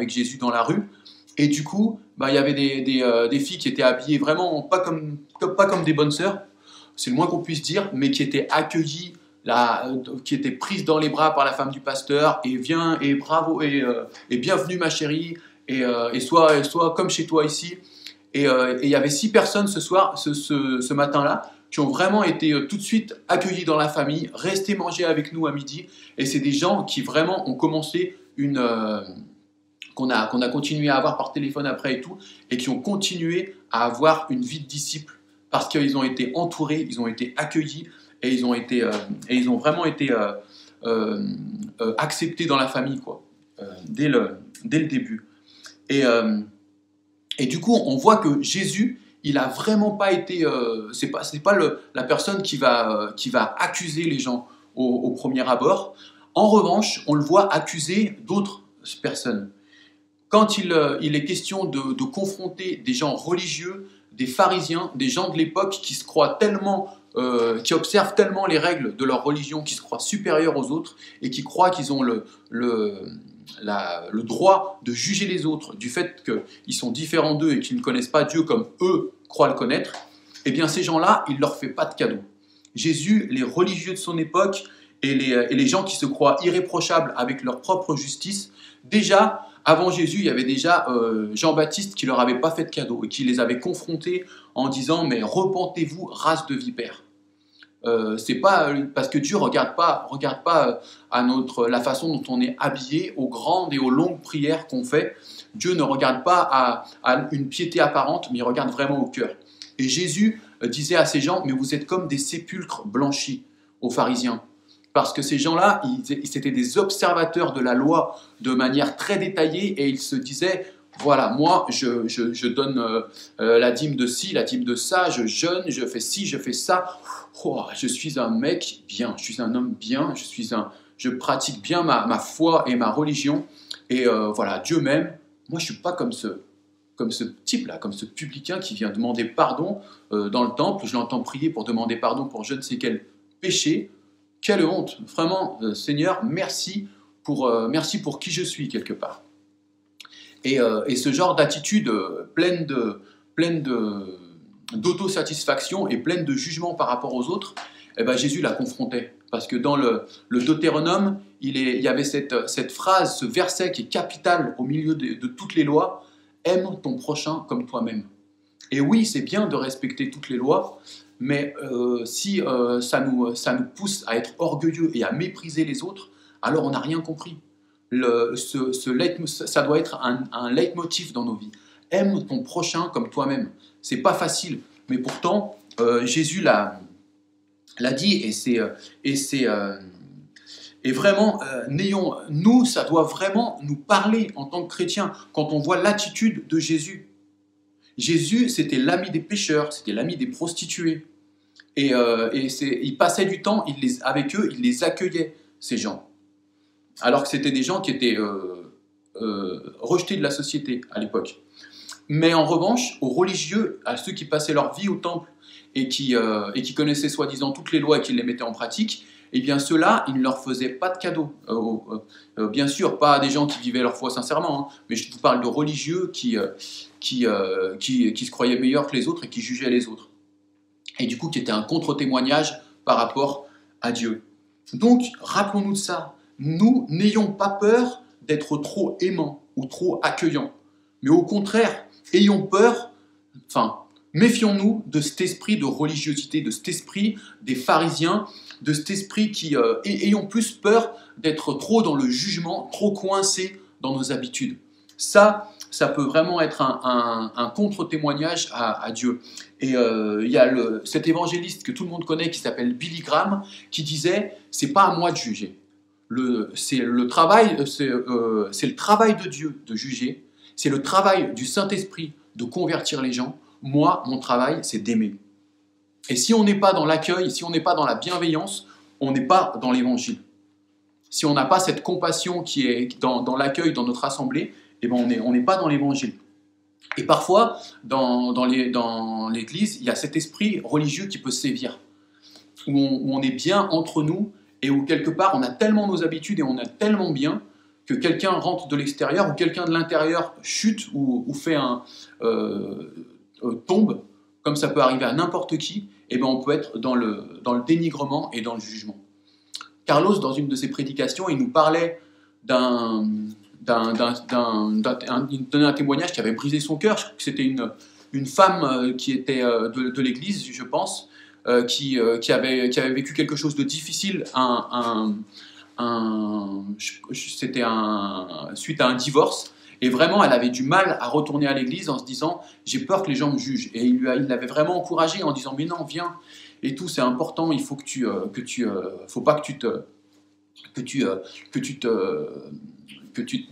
Jésus dans la rue. Et du coup, il y avait des filles qui étaient habillées vraiment pas comme des bonnes sœurs, c'est le moins qu'on puisse dire, mais qui étaient accueillies, qui étaient prises dans les bras par la femme du pasteur, et viens, et bravo, et bienvenue ma chérie, et sois comme chez toi ici. Et il y avait 6 personnes ce matin-là, qui ont vraiment été tout de suite accueillis dans la famille, restés manger avec nous à midi. Et c'est des gens qui vraiment ont commencé qu'on a continué à avoir par téléphone après et tout, et qui ont continué à avoir une vie de disciples parce qu'ils ont été entourés, ils ont été accueillis et ils ont vraiment été acceptés dans la famille quoi, dès le début. Et du coup, on voit que Jésus, il a vraiment pas été, c'est pas la personne qui va accuser les gens au premier abord. En revanche, on le voit accuser d'autres personnes. Quand il est question de confronter des gens religieux, des pharisiens, des gens de l'époque qui se croient tellement, qui observent tellement les règles de leur religion, qui se croient supérieurs aux autres et qui croient qu'ils ont le droit de juger les autres du fait qu'ils sont différents d'eux et qu'ils ne connaissent pas Dieu comme eux croient le connaître, eh bien ces gens-là, il ne leur fait pas de cadeau. Jésus, les religieux de son époque et les gens qui se croient irréprochables avec leur propre justice, déjà, avant Jésus, il y avait déjà Jean-Baptiste qui ne leur avait pas fait de cadeau et qui les avait confrontés en disant « Mais repentez-vous, race de vipères ». C'est pas parce que Dieu regarde pas à la façon dont on est habillé, aux grandes et aux longues prières qu'on fait. Dieu ne regarde pas à une piété apparente, mais il regarde vraiment au cœur. Et Jésus disait à ces gens, mais vous êtes comme des sépulcres blanchis aux pharisiens. Parce que ces gens-là, c'était des observateurs de la loi de manière très détaillée et ils se disaient, voilà, moi, je donne la dîme de ci, la dîme de ça, je jeûne, je fais ci, je fais ça. Oh, je suis un mec bien, je suis un homme bien, je pratique bien ma foi et ma religion. Et voilà, Dieu m'aime. Moi, je ne suis pas comme ce type-là, comme ce publicain qui vient demander pardon dans le temple. Je l'entends prier pour demander pardon pour je ne sais quel péché. Quelle honte, vraiment, Seigneur, merci pour qui je suis quelque part. Et ce genre d'attitude pleine d'autosatisfaction et pleine de jugement par rapport aux autres, eh ben Jésus la confrontait. Parce que dans le Deutéronome, il y avait cette phrase, ce verset qui est capital au milieu de toutes les lois, « Aime ton prochain comme toi-même ». Et oui, c'est bien de respecter toutes les lois, mais si ça nous pousse à être orgueilleux et à mépriser les autres, alors on n'a rien compris. Ça doit être un leitmotiv dans nos vies. Aime ton prochain comme toi-même. C'est pas facile, mais pourtant Jésus l'a dit et vraiment nous, ça doit vraiment nous parler en tant que chrétiens quand on voit l'attitude de Jésus. Jésus, c'était l'ami des pécheurs, c'était l'ami des prostituées. Et il passait du temps avec eux, il les accueillait, ces gens. Alors que c'était des gens qui étaient rejetés de la société à l'époque. Mais en revanche, aux religieux, à ceux qui passaient leur vie au temple et qui connaissaient soi-disant toutes les lois et qui les mettaient en pratique, eh bien ceux-là, ils ne leur faisaient pas de cadeaux. Bien sûr, pas des gens qui vivaient leur foi sincèrement, hein, mais je vous parle de religieux qui se croyaient meilleurs que les autres et qui jugeaient les autres. Et du coup, qui était un contre-témoignage par rapport à Dieu. Donc, rappelons-nous de ça. Nous, n'ayons pas peur d'être trop aimants ou trop accueillants. Mais au contraire, méfions-nous de cet esprit de religiosité, de cet esprit des pharisiens, de cet esprit ayons plus peur d'être trop dans le jugement, trop coincés dans nos habitudes. Ça peut vraiment être un contre-témoignage à Dieu. Et il y a cet évangéliste que tout le monde connaît qui s'appelle Billy Graham qui disait « c'est pas à moi de juger ». C'est le travail de Dieu de juger, c'est le travail du Saint-Esprit de convertir les gens. Moi, mon travail, c'est d'aimer. Et si on n'est pas dans l'accueil, si on n'est pas dans la bienveillance, on n'est pas dans l'évangile. Si on n'a pas cette compassion qui est dans l'accueil, dans notre assemblée, eh ben on n'est pas dans l'évangile. Et parfois, dans l'église, il y a cet esprit religieux qui peut sévir, où on est bien entre nous, et où quelque part on a tellement nos habitudes et on a tellement bien que quelqu'un rentre de l'extérieur ou quelqu'un de l'intérieur chute ou fait tombe, comme ça peut arriver à n'importe qui, et ben on peut être dans le dénigrement et dans le jugement. Carlos, dans une de ses prédications, il nous parlait d'un témoignage qui avait brisé son cœur. Je crois que c'était une femme qui était de l'église, je pense, qui avait vécu quelque chose de difficile, suite à un divorce, et vraiment elle avait du mal à retourner à l'église en se disant j'ai peur que les gens me jugent, et il l'avait vraiment encouragée en disant mais non, viens, et tout, c'est important, il faut faut pas que tu te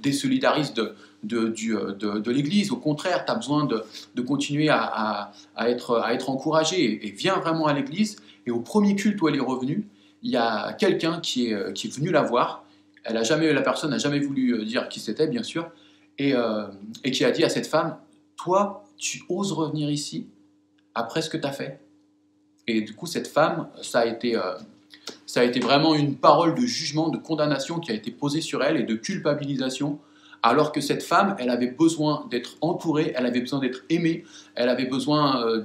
désolidarises de l'église. Au contraire, tu as besoin de continuer à être encouragé, et viens vraiment à l'église. Et au premier culte où elle est revenue, il y a quelqu'un qui est venu la voir. La personne n'a jamais voulu dire qui c'était, bien sûr, et qui a dit à cette femme, toi, tu oses revenir ici après ce que tu as fait? Et du coup, cette femme, ça a Ça a été vraiment une parole de jugement, de condamnation qui a été posée sur elle et de culpabilisation, alors que cette femme, elle avait besoin d'être entourée, elle avait besoin d'être aimée, elle avait besoin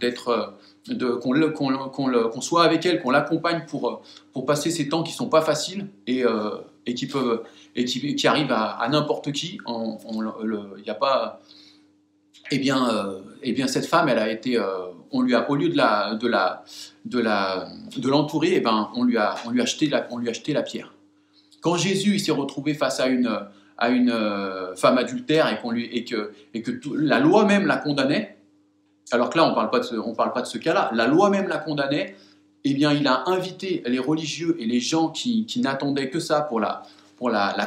qu'on soit avec elle, qu'on l'accompagne pour passer ces temps qui ne sont pas faciles et qui arrivent à n'importe qui. Il n'y a pas... Eh bien, cette femme, elle a été, on lui a, au lieu de l'entourer, eh ben, on lui a acheté la pierre. Quand Jésus il s'est retrouvé face à une femme adultère et que la loi même la condamnait, alors que là on parle pas de ce cas-là, la loi même la condamnait, eh bien il a invité les religieux et les gens qui n'attendaient que ça pour la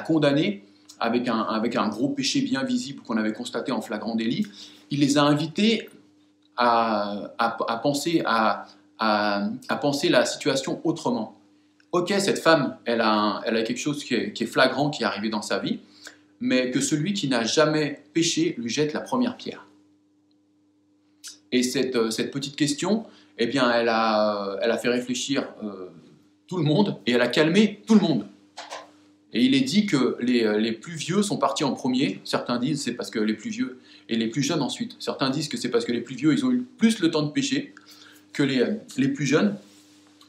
condamner, avec un gros péché bien visible qu'on avait constaté en flagrant délit. Il les a invités à penser la situation autrement. Ok, cette femme, elle a quelque chose qui est flagrant, qui est arrivé dans sa vie, mais que celui qui n'a jamais péché lui jette la première pierre. Et cette petite question, eh bien, elle a fait réfléchir tout le monde et elle a calmé tout le monde. Et il est dit que les plus vieux sont partis en premier. Certains disent c'est parce que les plus vieux et les plus jeunes ensuite. Certains disent que c'est parce que les plus vieux ils ont eu plus le temps de pécher que les plus jeunes.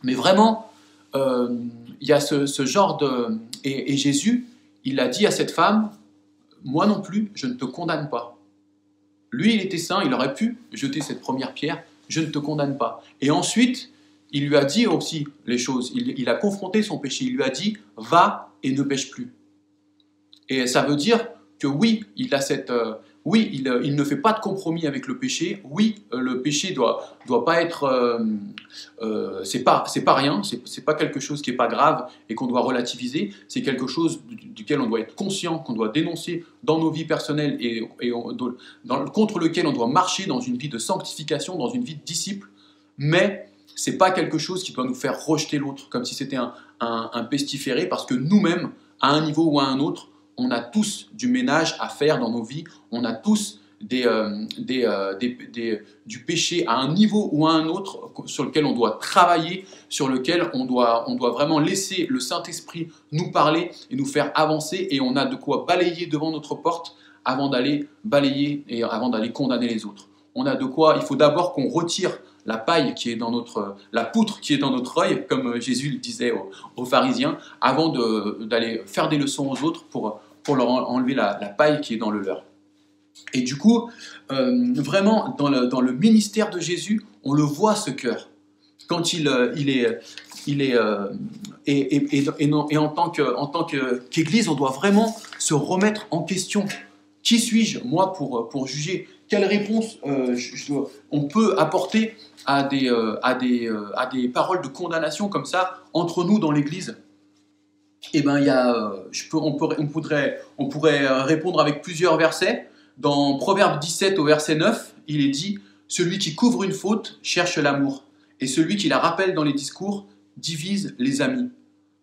Mais vraiment, il y a ce genre de... Et Jésus, il a dit à cette femme, moi non plus, je ne te condamne pas. Lui, il était saint, il aurait pu jeter cette première pierre, je ne te condamne pas. Et ensuite, il lui a dit aussi les choses, il a confronté son péché, il lui a dit, va et ne pêche plus. Et ça veut dire que oui, il ne fait pas de compromis avec le péché. Oui, le péché doit pas être, c'est pas rien, c'est pas quelque chose qui est pas grave et qu'on doit relativiser. C'est quelque chose duquel on doit être conscient, qu'on doit dénoncer dans nos vies personnelles contre lequel on doit marcher dans une vie de sanctification, dans une vie de disciple. Mais c'est pas quelque chose qui doit nous faire rejeter l'autre, comme si c'était un pestiféré, parce que nous-mêmes, à un niveau ou à un autre, on a tous du ménage à faire dans nos vies, on a tous du péché à un niveau ou à un autre sur lequel on doit travailler, sur lequel on doit vraiment laisser le Saint-Esprit nous parler et nous faire avancer, et on a de quoi balayer devant notre porte avant d'aller balayer et avant d'aller condamner les autres. On a de quoi, il faut d'abord qu'on retire la paille qui est la poutre qui est dans notre œil, comme Jésus le disait aux pharisiens, avant d'aller faire des leçons aux autres pour leur enlever la paille qui est dans le leur. Et du coup, vraiment, dans le ministère de Jésus, on le voit ce cœur. Quand en tant qu'Église, on doit vraiment se remettre en question. Qui suis-je, moi, pour juger? Quelle réponse on peut apporter à des paroles de condamnation comme ça entre nous dans l'Église? Eh ben, on pourrait répondre avec plusieurs versets. Dans Proverbe 17 au verset 9, il est dit « Celui qui couvre une faute cherche l'amour, et celui qui la rappelle dans les discours divise les amis.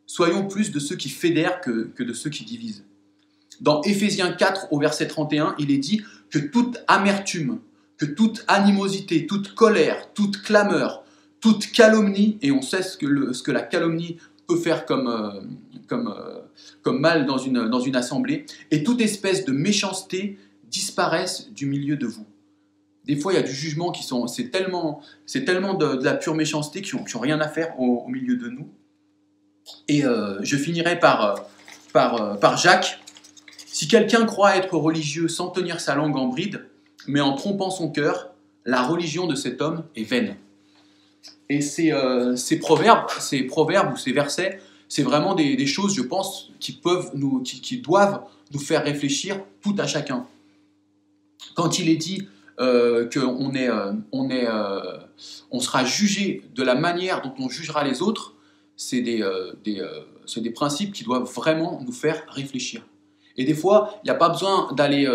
Soyons plus de ceux qui fédèrent que de ceux qui divisent. » Dans Éphésiens 4 au verset 31, il est dit que toute amertume, que toute animosité, toute colère, toute clameur, toute calomnie, et on sait ce que la calomnie peut faire comme mal dans une assemblée, et toute espèce de méchanceté disparaissent du milieu de vous. Des fois, il y a du jugement c'est tellement de la pure méchanceté qui n'ont rien à faire au milieu de nous. Et je finirai par Jacques. Si quelqu'un croit être religieux sans tenir sa langue en bride, mais en trompant son cœur, la religion de cet homme est vaine. Et ces proverbes ou ces versets, c'est vraiment des choses, je pense, qui doivent nous faire réfléchir tout à chacun. Quand il est dit qu'on sera jugé de la manière dont on jugera les autres, c'est des principes qui doivent vraiment nous faire réfléchir. Et des fois, il n'y a pas besoin d'aller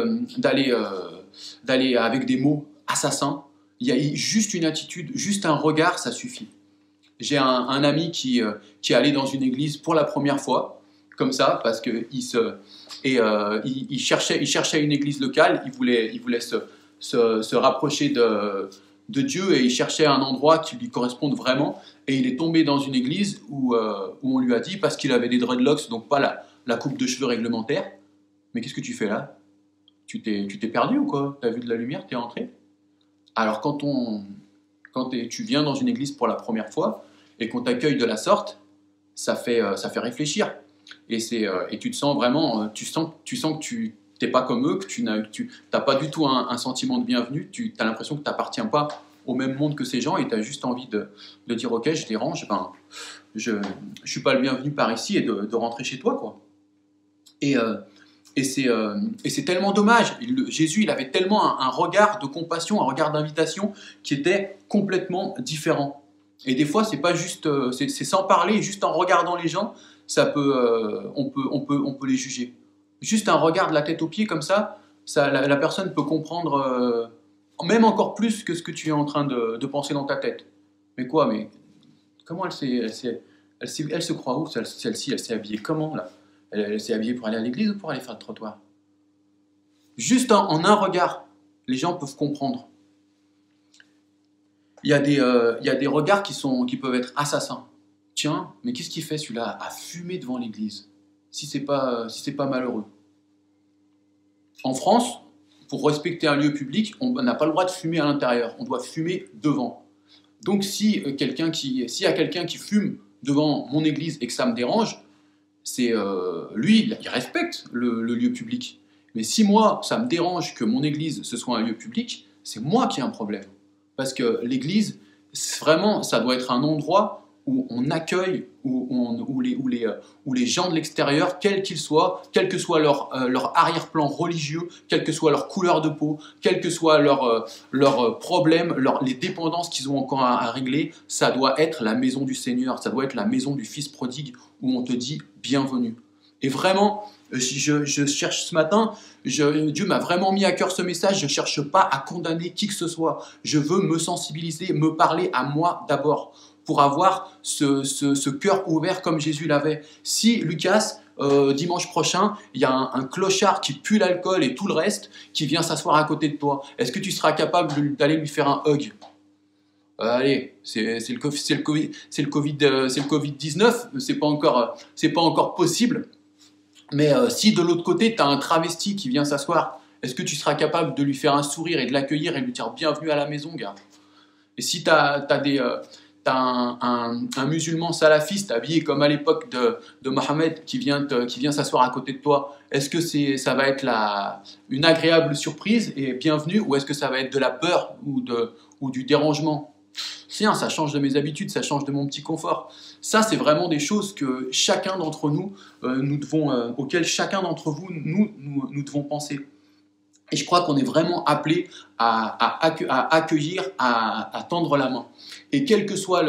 avec des mots assassins. Il y a juste une attitude, juste un regard, ça suffit. J'ai un ami qui est allé dans une église pour la première fois, comme ça, parce qu'il cherchait une église locale, il voulait se rapprocher de Dieu et il cherchait un endroit qui lui corresponde vraiment. Et il est tombé dans une église où on lui a dit, parce qu'il avait des dreadlocks, donc pas la coupe de cheveux réglementaire, mais qu'est-ce que tu fais là? Tu t'es perdu ou quoi? Tu as vu de la lumière, tu es entré? Alors quand tu viens dans une église pour la première fois et qu'on t'accueille de la sorte, ça fait réfléchir. Et tu te sens vraiment, tu sens que tu n'es pas comme eux, que tu n'as pas du tout un sentiment de bienvenue, tu as l'impression que tu n'appartiens pas au même monde que ces gens et tu as juste envie de dire ok, je dérange, ben, je ne suis pas le bienvenu par ici et de rentrer chez toi, quoi. Et c'est tellement dommage. Jésus, il avait tellement un regard de compassion, un regard d'invitation qui était complètement différent. Et des fois, c'est pas juste, c'est sans parler, juste en regardant les gens, on peut les juger. Juste un regard de la tête aux pieds comme ça, la personne peut comprendre même encore plus que ce que tu es en train de penser dans ta tête. Mais quoi? Mais comment elle se croit où celle-ci? Elle s'est habillée comment là? Elle s'est habillée pour aller à l'église ou pour aller faire le trottoir? Juste en un regard, les gens peuvent comprendre. Il y a des regards qui peuvent être assassins. Tiens, mais qu'est-ce qu'il fait celui-là à fumer devant l'église si c'est pas malheureux? En France, pour respecter un lieu public, on n'a pas le droit de fumer à l'intérieur, on doit fumer devant. Donc s'il y a quelqu'un qui fume devant mon église et que ça me dérange, lui, il respecte le lieu public. Mais si moi, ça me dérange que mon église, ce soit un lieu public, c'est moi qui ai un problème. Parce que l'église, vraiment, ça doit être un endroit où on accueille, où les gens de l'extérieur, quels qu'ils soient, quel que soit leur arrière-plan religieux, quelle que soit leur couleur de peau, quels que soient leurs problèmes, les dépendances qu'ils ont encore à régler, ça doit être la maison du Seigneur, ça doit être la maison du Fils prodigue, où on te dit bienvenue. Et vraiment, je cherche ce matin, Dieu m'a vraiment mis à cœur ce message, je ne cherche pas à condamner qui que ce soit, je veux me sensibiliser, me parler à moi d'abord, pour avoir ce cœur ouvert comme Jésus l'avait. Si, Lucas, dimanche prochain, il y a un clochard qui pue l'alcool et tout le reste, qui vient s'asseoir à côté de toi, est-ce que tu seras capable d'aller lui faire un hug? Allez, c'est le Covid-19, c'est pas encore possible. Mais si de l'autre côté, tu as un travesti qui vient s'asseoir, est-ce que tu seras capable de lui faire un sourire et de l'accueillir et de lui dire bienvenue à la maison, gars? Et si tu as un musulman salafiste habillé comme à l'époque de Mohammed qui vient s'asseoir à côté de toi, est-ce que ça va être une agréable surprise et bienvenue, ou est-ce que ça va être de la peur ou du dérangement? Tiens, ça change de mes habitudes, ça change de mon petit confort. Ça, c'est vraiment des choses que chacun d'entre nous, auxquelles chacun d'entre vous, nous devons penser. Et je crois qu'on est vraiment appelé à accueillir, à tendre la main. Et quel que soit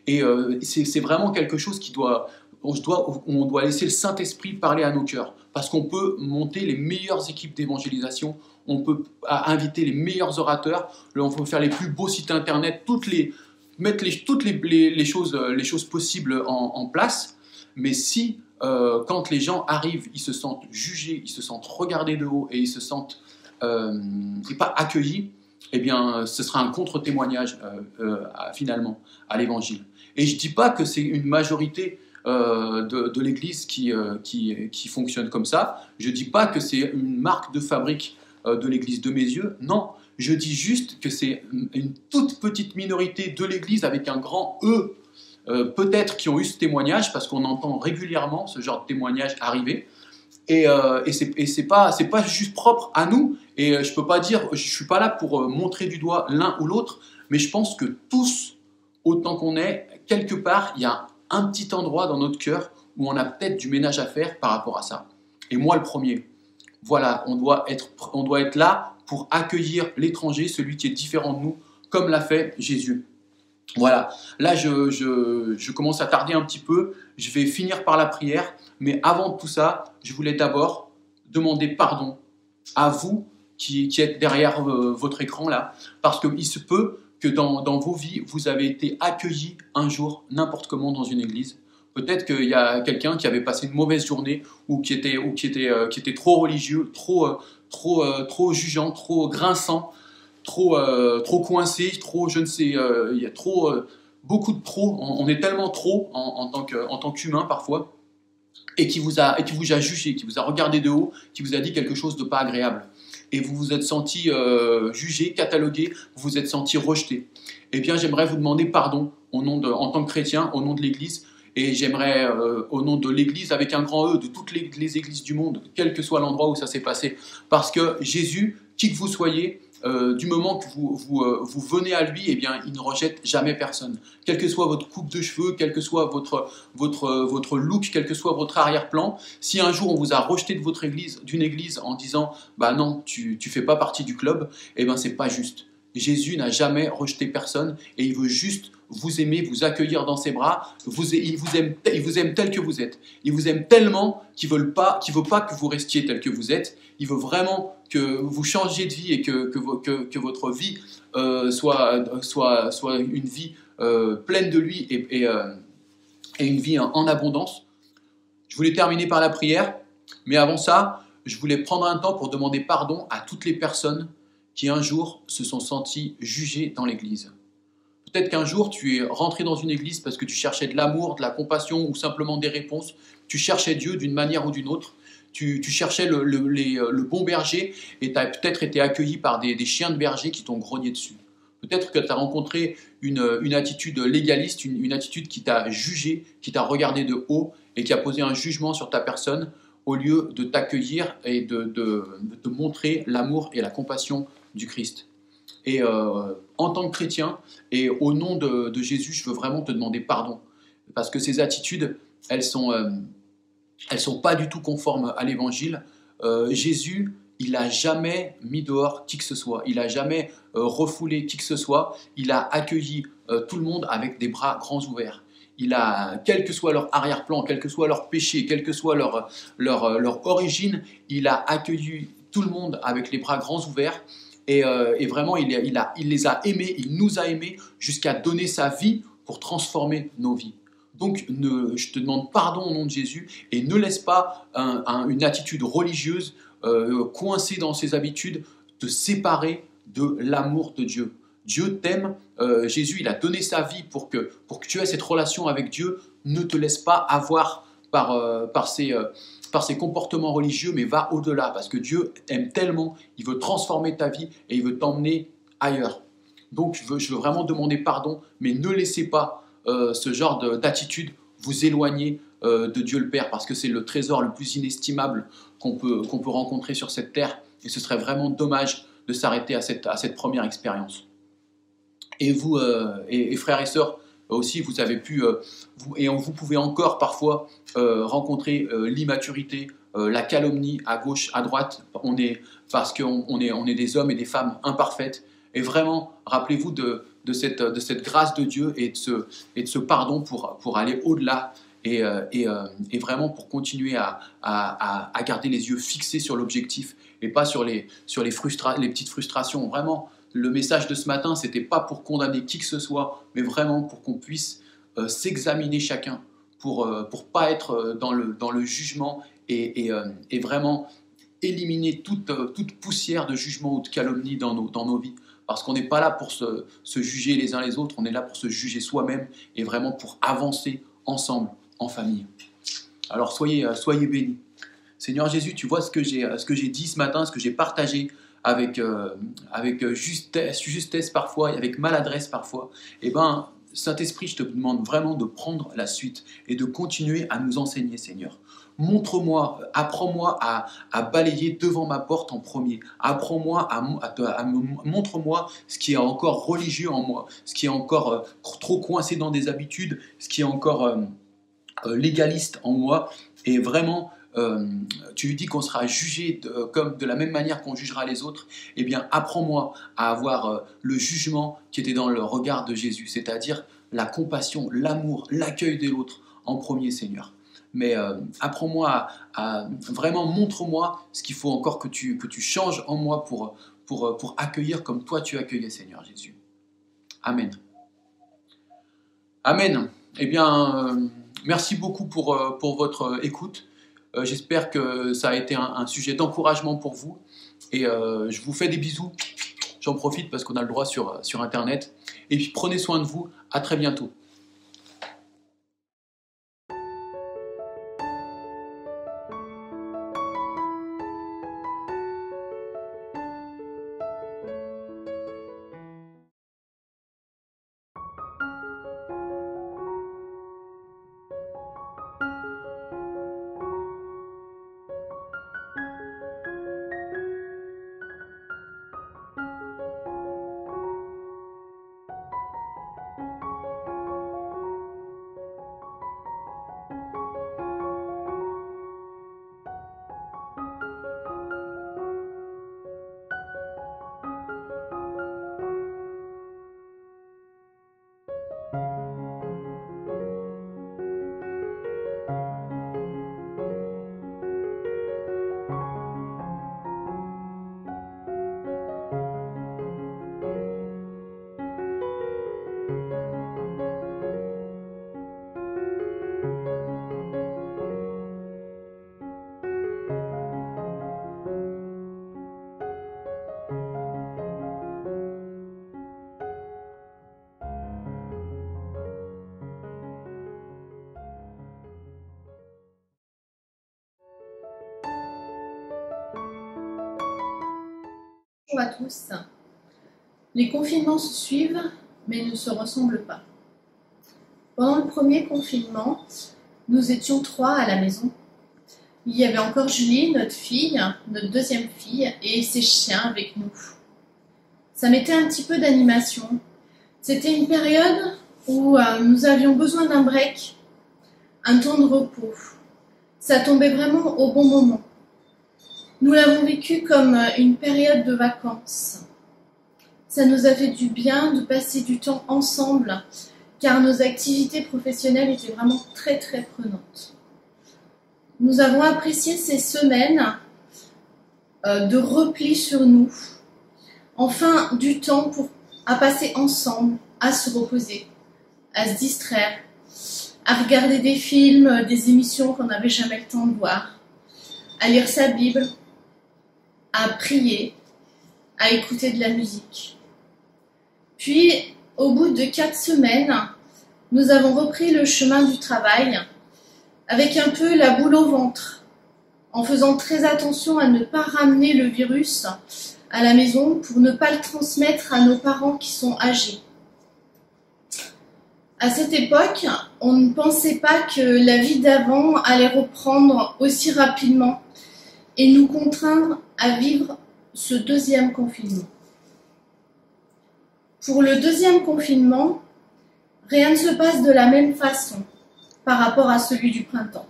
c'est vraiment quelque chose on doit laisser le Saint-Esprit parler à nos cœurs. Parce qu'on peut monter les meilleures équipes d'évangélisation, on peut inviter les meilleurs orateurs, on peut faire les plus beaux sites internet, mettre toutes les choses possibles en place. Mais si, quand les gens arrivent, ils se sentent jugés, ils se sentent regardés de haut et ils se sentent pas accueillis, eh bien, ce sera un contre-témoignage finalement à l'évangile. Et je ne dis pas que c'est une majorité de l'Église qui fonctionne comme ça. Je ne dis pas que c'est une marque de fabrique de l'Église de mes yeux. Non, je dis juste que c'est une toute petite minorité de l'Église avec un grand E, peut-être qui ont eu ce témoignage, parce qu'on entend régulièrement ce genre de témoignage arriver. Et c'est pas juste propre à nous. Et je peux pas dire, je suis pas là pour montrer du doigt l'un ou l'autre, mais je pense que tous, autant qu'on est, quelque part, il y a un petit endroit dans notre cœur où on a peut-être du ménage à faire par rapport à ça. Et moi, le premier. Voilà, on doit être là pour accueillir l'étranger, celui qui est différent de nous, comme l'a fait Jésus. Voilà, là je commence à tarder un petit peu, je vais finir par la prière, mais avant tout ça, je voulais d'abord demander pardon à vous qui êtes derrière votre écran là, parce qu'il se peut que dans vos vies, vous avez été accueillis un jour, n'importe comment dans une église. Peut-être qu'il y a quelqu'un qui avait passé une mauvaise journée ou qui était trop religieux, trop jugeant, trop grinçant. trop coincé, trop, je ne sais, il y a trop, beaucoup de trop, on est tellement trop en tant qu'humain parfois, et qui vous a jugé, qui vous a regardé de haut, qui vous a dit quelque chose de pas agréable. Et vous vous êtes senti jugé, catalogué, vous vous êtes senti rejeté. Eh bien, j'aimerais vous demander pardon en tant que chrétien, au nom de l'Église, et j'aimerais, au nom de l'Église, avec un grand E, de toutes les églises du monde, quel que soit l'endroit où ça s'est passé, parce que Jésus, qui que vous soyez, du moment que vous venez à lui, eh bien, il ne rejette jamais personne. Quelle que soit votre coupe de cheveux, quel que soit votre look, quel que soit votre arrière-plan, si un jour on vous a rejeté d'une église en disant « bah non, tu fais pas partie du club », eh bien, c'est pas juste. Jésus n'a jamais rejeté personne et il veut juste vous aimer, vous accueillir dans ses bras. Il vous aime tel que vous êtes. Il vous aime tellement qu'il ne veut pas que vous restiez tel que vous êtes. Il veut vraiment que vous changiez de vie et que votre vie soit une vie pleine de lui et une vie en abondance. Je voulais terminer par la prière, mais avant ça, je voulais prendre un temps pour demander pardon à toutes les personnes qui un jour se sont senties jugées dans l'église. Peut-être qu'un jour tu es rentré dans une église parce que tu cherchais de l'amour, de la compassion ou simplement des réponses. Tu cherchais Dieu d'une manière ou d'une autre. Tu cherchais le bon berger et tu as peut-être été accueilli par des chiens de berger qui t'ont grogné dessus. Peut-être que tu as rencontré une attitude légaliste, une attitude qui t'a jugé, qui t'a regardé de haut et qui a posé un jugement sur ta personne au lieu de t'accueillir et de te montrer l'amour et la compassion du Christ. Et en tant que chrétien et au nom de Jésus, je veux vraiment te demander pardon parce que ces attitudes, elles sont pas du tout conformes à l'évangile. Jésus, il n'a jamais mis dehors qui que ce soit, il n'a jamais refoulé qui que ce soit, il a accueilli tout le monde avec des bras grands ouverts. Il a, quel que soit leur arrière-plan, quel que soit leur péché, quelle que soit leur origine, il a accueilli tout le monde avec les bras grands ouverts. Et vraiment, il les a aimés, il nous a aimés jusqu'à donner sa vie pour transformer nos vies. Donc, je te demande pardon au nom de Jésus et ne laisse pas une attitude religieuse coincée dans ses habitudes te séparer de l'amour de Dieu. Dieu t'aime, Jésus il a donné sa vie pour que tu aies cette relation avec Dieu. Ne te laisse pas avoir par ses comportements religieux, mais va au-delà, parce que Dieu aime tellement, il veut transformer ta vie et il veut t'emmener ailleurs. Donc je veux vraiment demander pardon, mais ne laissez pas ce genre d'attitude vous éloigner de Dieu le Père, parce que c'est le trésor le plus inestimable qu'on peut rencontrer sur cette terre, et ce serait vraiment dommage de s'arrêter à cette première expérience. Et vous, et frères et sœurs, aussi, vous avez pu, vous pouvez encore parfois rencontrer l'immaturité, la calomnie à gauche, à droite. Parce qu'on est des hommes et des femmes imparfaites. Et vraiment, rappelez-vous de cette grâce de Dieu et de ce pardon pour aller au-delà et vraiment pour continuer à garder les yeux fixés sur l'objectif et pas sur les petites frustrations. Vraiment, le message de ce matin, c'était pas pour condamner qui que ce soit, mais vraiment pour qu'on puisse s'examiner chacun, pour pas être dans le jugement et vraiment éliminer toute poussière de jugement ou de calomnie dans nos vies. Parce qu'on n'est pas là pour se juger les uns les autres, on est là pour se juger soi-même et vraiment pour avancer ensemble, en famille. Alors soyez bénis. Seigneur Jésus, tu vois ce que j'ai dit ce matin, ce que j'ai partagé avec justesse parfois et avec maladresse parfois. Eh bien, Saint-Esprit, je te demande vraiment de prendre la suite et de continuer à nous enseigner, Seigneur. Montre-moi, apprends-moi à balayer devant ma porte en premier. Apprends-moi montre-moi ce qui est encore religieux en moi, ce qui est encore trop coincé dans des habitudes, ce qui est encore légaliste en moi. Et vraiment, tu dis qu'on sera jugé comme de la même manière qu'on jugera les autres. Eh bien, apprends-moi à avoir le jugement qui était dans le regard de Jésus, c'est-à-dire la compassion, l'amour, l'accueil de l'autre en premier, Seigneur. Mais apprends-moi vraiment, montre-moi ce qu'il faut encore que tu changes en moi pour accueillir comme toi tu accueillais, Seigneur Jésus. Amen. Amen. Eh bien, merci beaucoup pour votre écoute. J'espère que ça a été un sujet d'encouragement pour vous. Et je vous fais des bisous. J'en profite parce qu'on a le droit sur Internet. Et puis prenez soin de vous. À très bientôt. Bonjour à tous. Les confinements se suivent, mais ne se ressemblent pas. Pendant le premier confinement, nous étions 3 à la maison. Il y avait encore Julie, notre fille, notre deuxième fille, et ses chiens avec nous. Ça mettait un petit peu d'animation. C'était une période où nous avions besoin d'un break, un temps de repos. Ça tombait vraiment au bon moment. Nous l'avons vécu comme une période de vacances. Ça nous a fait du bien de passer du temps ensemble, car nos activités professionnelles étaient vraiment très très prenantes. Nous avons apprécié ces semaines de repli sur nous, enfin du temps à passer ensemble, à se reposer, à se distraire, à regarder des films, des émissions qu'on n'avait jamais le temps de voir, à lire sa Bible, à prier, à écouter de la musique. Puis, au bout de 4 semaines, nous avons repris le chemin du travail avec un peu la boule au ventre, en faisant très attention à ne pas ramener le virus à la maison pour ne pas le transmettre à nos parents qui sont âgés. À cette époque, on ne pensait pas que la vie d'avant allait reprendre aussi rapidement et nous contraindre à vivre ce deuxième confinement. Pour le deuxième confinement, rien ne se passe de la même façon par rapport à celui du printemps.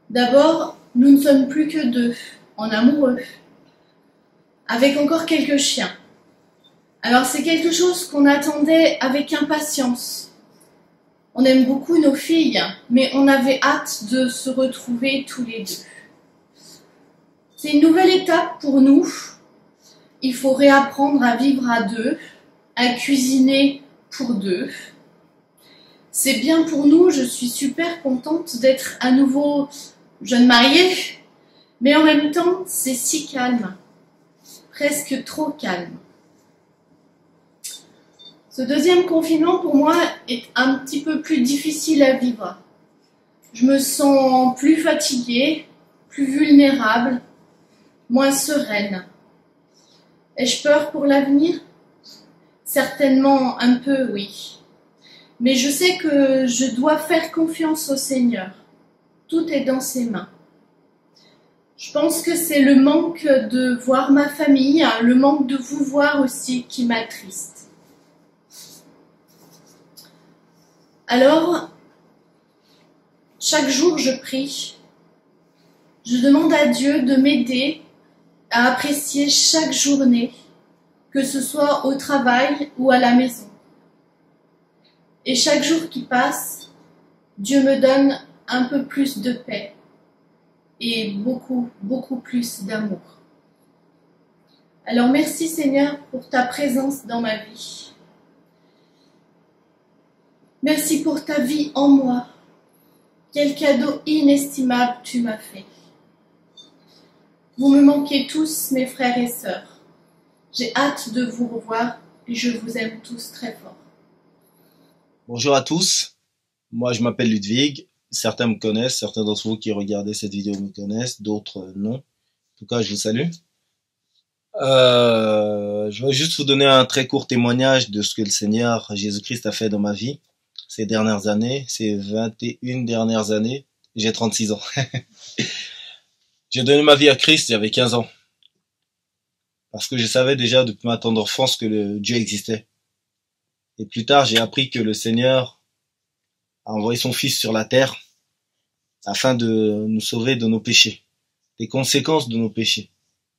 D'abord, nous ne sommes plus que 2, en amoureux, avec encore quelques chiens. Alors c'est quelque chose qu'on attendait avec impatience. On aime beaucoup nos filles, mais on avait hâte de se retrouver tous les 2. C'est une nouvelle étape pour nous. Il faut réapprendre à vivre à 2, à cuisiner pour 2. C'est bien pour nous, je suis super contente d'être à nouveau jeune mariée, mais en même temps, c'est si calme, presque trop calme. Ce deuxième confinement, pour moi, est un petit peu plus difficile à vivre. Je me sens plus fatiguée, plus vulnérable, moins sereine. Ai-je peur pour l'avenir? Certainement un peu, oui. Mais je sais que je dois faire confiance au Seigneur. Tout est dans ses mains. Je pense que c'est le manque de voir ma famille, le manque de vous voir aussi qui m'attriste. Alors, chaque jour je prie. Je demande à Dieu de m'aider à apprécier chaque journée, que ce soit au travail ou à la maison. Et chaque jour qui passe, Dieu me donne un peu plus de paix et beaucoup, beaucoup plus d'amour. Alors merci Seigneur pour ta présence dans ma vie. Merci pour ta vie en moi. Quel cadeau inestimable tu m'as fait. Vous me manquez tous, mes frères et sœurs. J'ai hâte de vous revoir et je vous aime tous très fort. Bonjour à tous, moi je m'appelle Ludwig, certains me connaissent, certains d'entre vous qui regardez cette vidéo me connaissent, d'autres non. En tout cas, je vous salue. Je vais juste vous donner un très court témoignage de ce que le Seigneur Jésus-Christ a fait dans ma vie ces dernières années, ces 21 dernières années. J'ai 36 ans. J'ai donné ma vie à Christ, j'avais 15 ans. Parce que je savais déjà depuis ma tendre enfance que le Dieu existait. Et plus tard, j'ai appris que le Seigneur a envoyé son Fils sur la terre afin de nous sauver de nos péchés, des conséquences de nos péchés,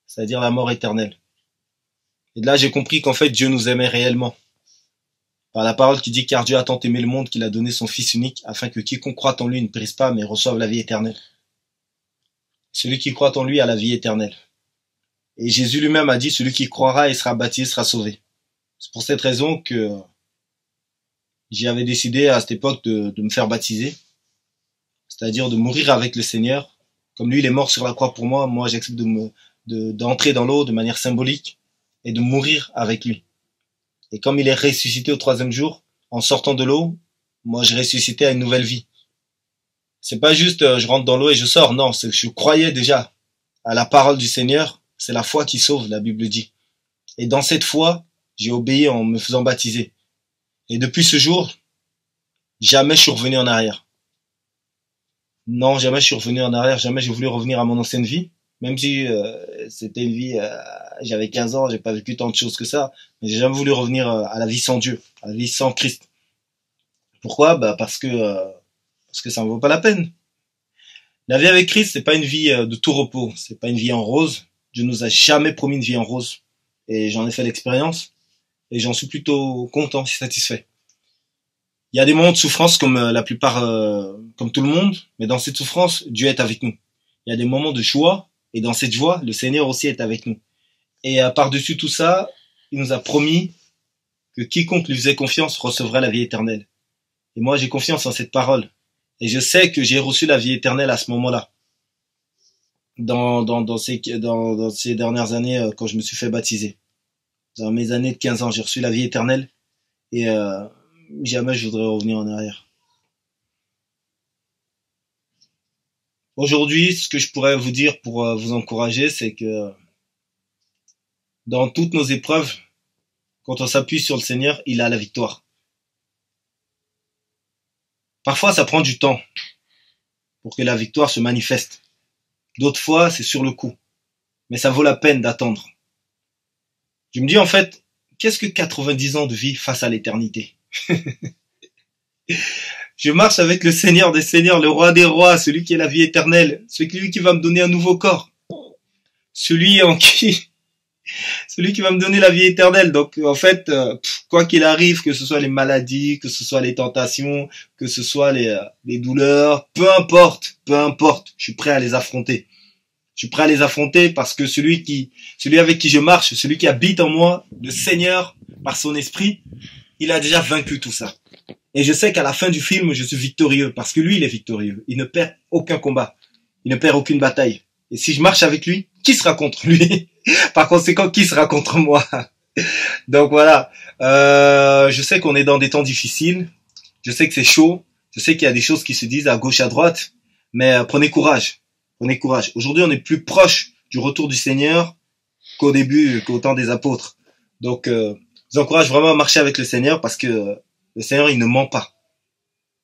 c'est-à-dire la mort éternelle. Et de là, j'ai compris qu'en fait, Dieu nous aimait réellement. Par la parole qui dit « Car Dieu a tant aimé le monde qu'il a donné son Fils unique, afin que quiconque croit en lui ne périsse pas, mais reçoive la vie éternelle. » Celui qui croit en lui a la vie éternelle. Et Jésus lui-même a dit « Celui qui croira et sera baptisé sera sauvé. » C'est pour cette raison que j'avais décidé à cette époque de me faire baptiser, c'est-à-dire de mourir avec le Seigneur. Comme lui, il est mort sur la croix pour moi, moi j'accepte d'entrer dans l'eau de manière symbolique et de mourir avec lui. Et comme il est ressuscité au 3e jour, en sortant de l'eau, moi je ressuscité à une nouvelle vie. C'est pas juste je rentre dans l'eau et je sors, non, c'est que je croyais déjà à la parole du Seigneur, c'est la foi qui sauve, la Bible dit. Et dans cette foi, j'ai obéi en me faisant baptiser. Et depuis ce jour, jamais je suis revenu en arrière. Non, jamais je suis revenu en arrière, jamais j'ai voulu revenir à mon ancienne vie. Même si c'était une vie, j'avais 15 ans, j'ai pas vécu tant de choses que ça, mais j'ai jamais voulu revenir à la vie sans Dieu, à la vie sans Christ. Pourquoi? Parce que ça ne vaut pas la peine. La vie avec Christ, c'est pas une vie de tout repos, c'est pas une vie en rose. Dieu nous a jamais promis une vie en rose, et j'en ai fait l'expérience, et j'en suis plutôt content et satisfait. Il y a des moments de souffrance comme la plupart, comme tout le monde, mais dans cette souffrance, Dieu est avec nous. Il y a des moments de joie, et dans cette joie, le Seigneur aussi est avec nous. Et par-dessus tout ça, il nous a promis que quiconque lui faisait confiance recevrait la vie éternelle. Et moi, j'ai confiance en cette parole. Et je sais que j'ai reçu la vie éternelle à ce moment-là. Dans ces dernières années, quand je me suis fait baptiser. Dans mes années de 15 ans, j'ai reçu la vie éternelle. Et jamais je voudrais revenir en arrière. Aujourd'hui, ce que je pourrais vous dire pour vous encourager, c'est que dans toutes nos épreuves, quand on s'appuie sur le Seigneur, il a la victoire. Parfois, ça prend du temps pour que la victoire se manifeste. D'autres fois, c'est sur le coup. Mais ça vaut la peine d'attendre. Je me dis en fait, qu'est-ce que 90 ans de vie face à l'éternité? Je marche avec le Seigneur des Seigneurs, le Roi des Rois, celui qui est la vie éternelle, celui qui va me donner un nouveau corps, celui qui va me donner la vie éternelle. Donc en fait, quoi qu'il arrive, que ce soit les maladies, que ce soit les tentations, que ce soit les douleurs, peu importe, je suis prêt à les affronter. Je suis prêt à les affronter parce que celui avec qui je marche, celui qui habite en moi, le Seigneur, par son esprit, il a déjà vaincu tout ça. Et je sais qu'à la fin du film, je suis victorieux parce que lui, il est victorieux. Il ne perd aucun combat. Il ne perd aucune bataille. Et si je marche avec lui, qui sera contre lui? Par conséquent, qui sera contre moi? Donc voilà. Je sais qu'on est dans des temps difficiles. Je sais que c'est chaud. Je sais qu'il y a des choses qui se disent à gauche, à droite. Mais prenez courage. Prenez courage. Aujourd'hui, on est plus proche du retour du Seigneur qu'au début, qu'au temps des apôtres. Donc, je vous encourage vraiment à marcher avec le Seigneur parce que le Seigneur, il ne ment pas.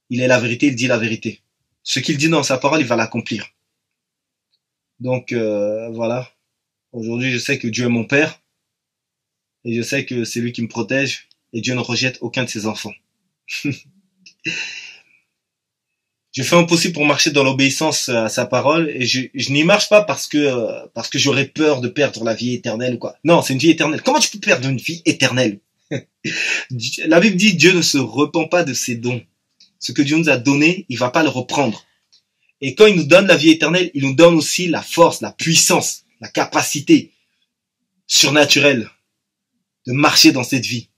Il est la vérité, il dit la vérité. Ce qu'il dit dans sa parole, il va l'accomplir. Donc, voilà. Aujourd'hui, je sais que Dieu est mon Père. Et je sais que c'est lui qui me protège. Et Dieu ne rejette aucun de ses enfants. Je fais mon possible pour marcher dans l'obéissance à sa parole. Et je n'y marche pas parce que j'aurais peur de perdre la vie éternelle ou quoi. Non, c'est une vie éternelle. Comment tu peux perdre une vie éternelle? La Bible dit Dieu ne se repent pas de ses dons. Ce que Dieu nous a donné, il va pas le reprendre. Et quand il nous donne la vie éternelle, il nous donne aussi la force, la puissance, la capacité surnaturelle de marcher dans cette vie.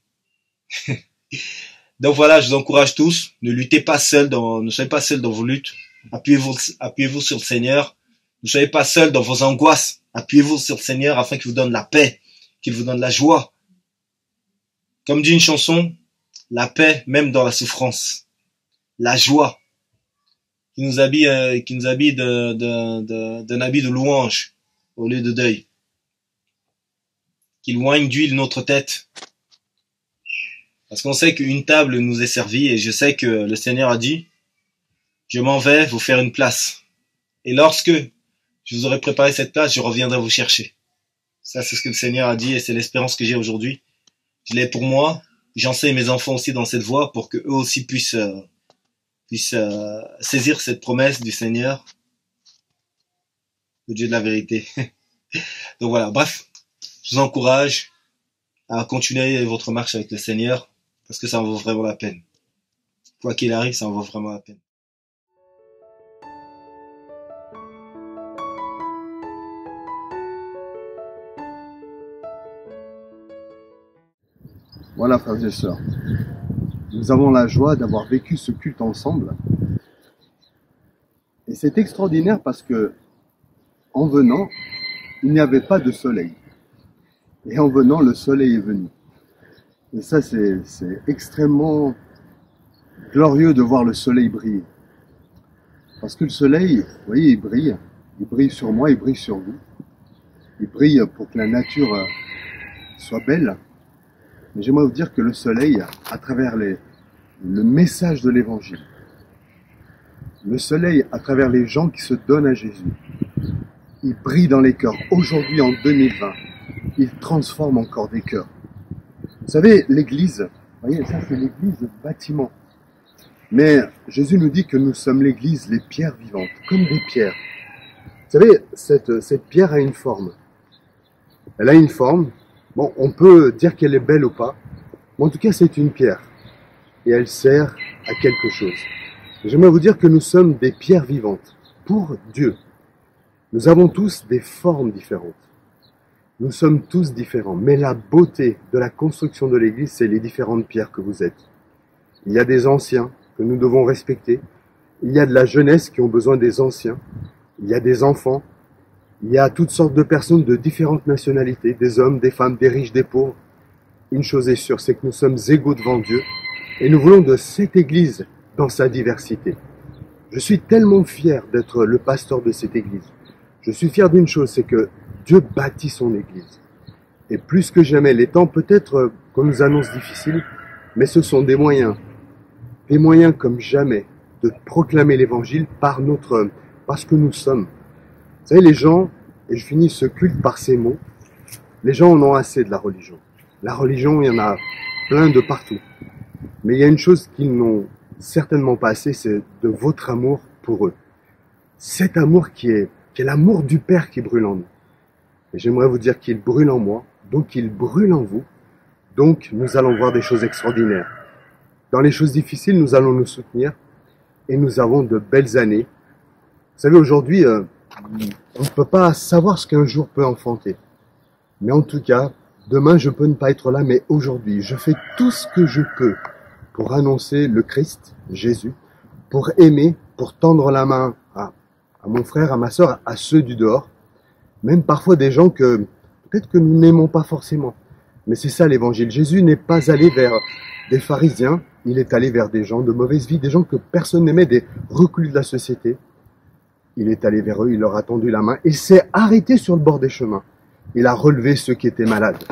Donc voilà, je vous encourage tous, ne soyez pas seuls dans vos luttes. Appuyez-vous sur le Seigneur. Ne soyez pas seuls dans vos angoisses. Appuyez-vous sur le Seigneur afin qu'il vous donne la paix qu'il vous donne la joie. Comme dit une chanson, la paix même dans la souffrance, la joie, qui nous habille d'un habit de louange au lieu de deuil, qu'il oigne d'huile notre tête. Parce qu'on sait qu'une table nous est servie et je sais que le Seigneur a dit, je m'en vais vous faire une place. Et lorsque je vous aurai préparé cette place, je reviendrai vous chercher. Ça, c'est ce que le Seigneur a dit et c'est l'espérance que j'ai aujourd'hui. Je l'ai pour moi. J'enseigne mes enfants aussi dans cette voie pour que eux aussi puissent saisir cette promesse du Seigneur, le Dieu de la vérité. Donc voilà, bref, je vous encourage à continuer votre marche avec le Seigneur parce que ça en vaut vraiment la peine. Quoi qu'il arrive, ça en vaut vraiment la peine. Voilà, frères et sœurs, nous avons la joie d'avoir vécu ce culte ensemble. Et c'est extraordinaire parce que, en venant, il n'y avait pas de soleil. Et en venant, le soleil est venu. Et ça, c'est extrêmement glorieux de voir le soleil briller. Parce que le soleil, vous voyez, il brille sur moi, il brille sur vous. Il brille pour que la nature soit belle. Mais j'aimerais vous dire que le soleil, à travers le message de l'évangile, le soleil à travers les gens qui se donnent à Jésus, il brille dans les cœurs. Aujourd'hui, en 2020, il transforme encore des cœurs. Vous savez, l'église, vous voyez, ça c'est l'église bâtiment. Mais Jésus nous dit que nous sommes l'église, les pierres vivantes, comme des pierres. Vous savez, cette pierre a une forme. Elle a une forme. Bon, on peut dire qu'elle est belle ou pas, mais en tout cas, c'est une pierre. Et elle sert à quelque chose. J'aimerais vous dire que nous sommes des pierres vivantes pour Dieu. Nous avons tous des formes différentes. Nous sommes tous différents. Mais la beauté de la construction de l'église, c'est les différentes pierres que vous êtes. Il y a des anciens que nous devons respecter. Il y a de la jeunesse qui ont besoin des anciens. Il y a des enfants. Il y a toutes sortes de personnes de différentes nationalités, des hommes, des femmes, des riches, des pauvres. Une chose est sûre, c'est que nous sommes égaux devant Dieu et nous voulons de cette église dans sa diversité. Je suis tellement fier d'être le pasteur de cette église. Je suis fier d'une chose, c'est que Dieu bâtit son église. Et plus que jamais, les temps peut-être qu'on nous annonce difficiles, mais ce sont des moyens comme jamais de proclamer l'évangile parce que nous sommes. Vous savez, les gens, et je finis ce culte par ces mots, les gens en ont assez de la religion. La religion, il y en a plein de partout. Mais il y a une chose qu'ils n'ont certainement pas assez, c'est de votre amour pour eux. Cet amour qui est l'amour du Père qui brûle en nous. Et j'aimerais vous dire qu'il brûle en moi, donc il brûle en vous. Donc nous allons voir des choses extraordinaires. Dans les choses difficiles, nous allons nous soutenir et nous avons de belles années. Vous savez, aujourd'hui, on ne peut pas savoir ce qu'un jour peut enfanter. Mais en tout cas, demain, je peux ne pas être là, mais aujourd'hui, je fais tout ce que je peux pour annoncer le Christ, Jésus, pour aimer, pour tendre la main à mon frère, à ma sœur, à ceux du dehors. Même parfois des gens que peut-être que nous n'aimons pas forcément. Mais c'est ça l'évangile. Jésus n'est pas allé vers des pharisiens, il est allé vers des gens de mauvaise vie, des gens que personne n'aimait, des reclus de la société. Il est allé vers eux, il leur a tendu la main et s'est arrêté sur le bord des chemins. Il a relevé ceux qui étaient malades.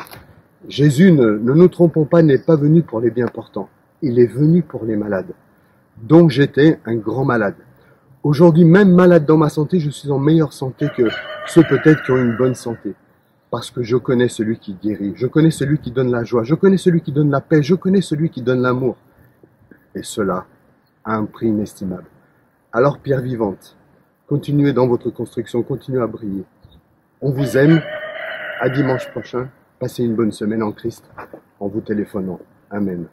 Jésus, ne nous trompons pas, n'est pas venu pour les bien portants. Il est venu pour les malades. Donc j'étais un grand malade. Aujourd'hui, même malade dans ma santé, je suis en meilleure santé que ceux peut-être qui ont une bonne santé. Parce que je connais celui qui guérit, je connais celui qui donne la joie, je connais celui qui donne la paix, je connais celui qui donne l'amour. Et cela a un prix inestimable. Alors, pierre vivante, continuez dans votre construction, continuez à briller. On vous aime. À dimanche prochain. Passez une bonne semaine en Christ en vous téléphonant. Amen.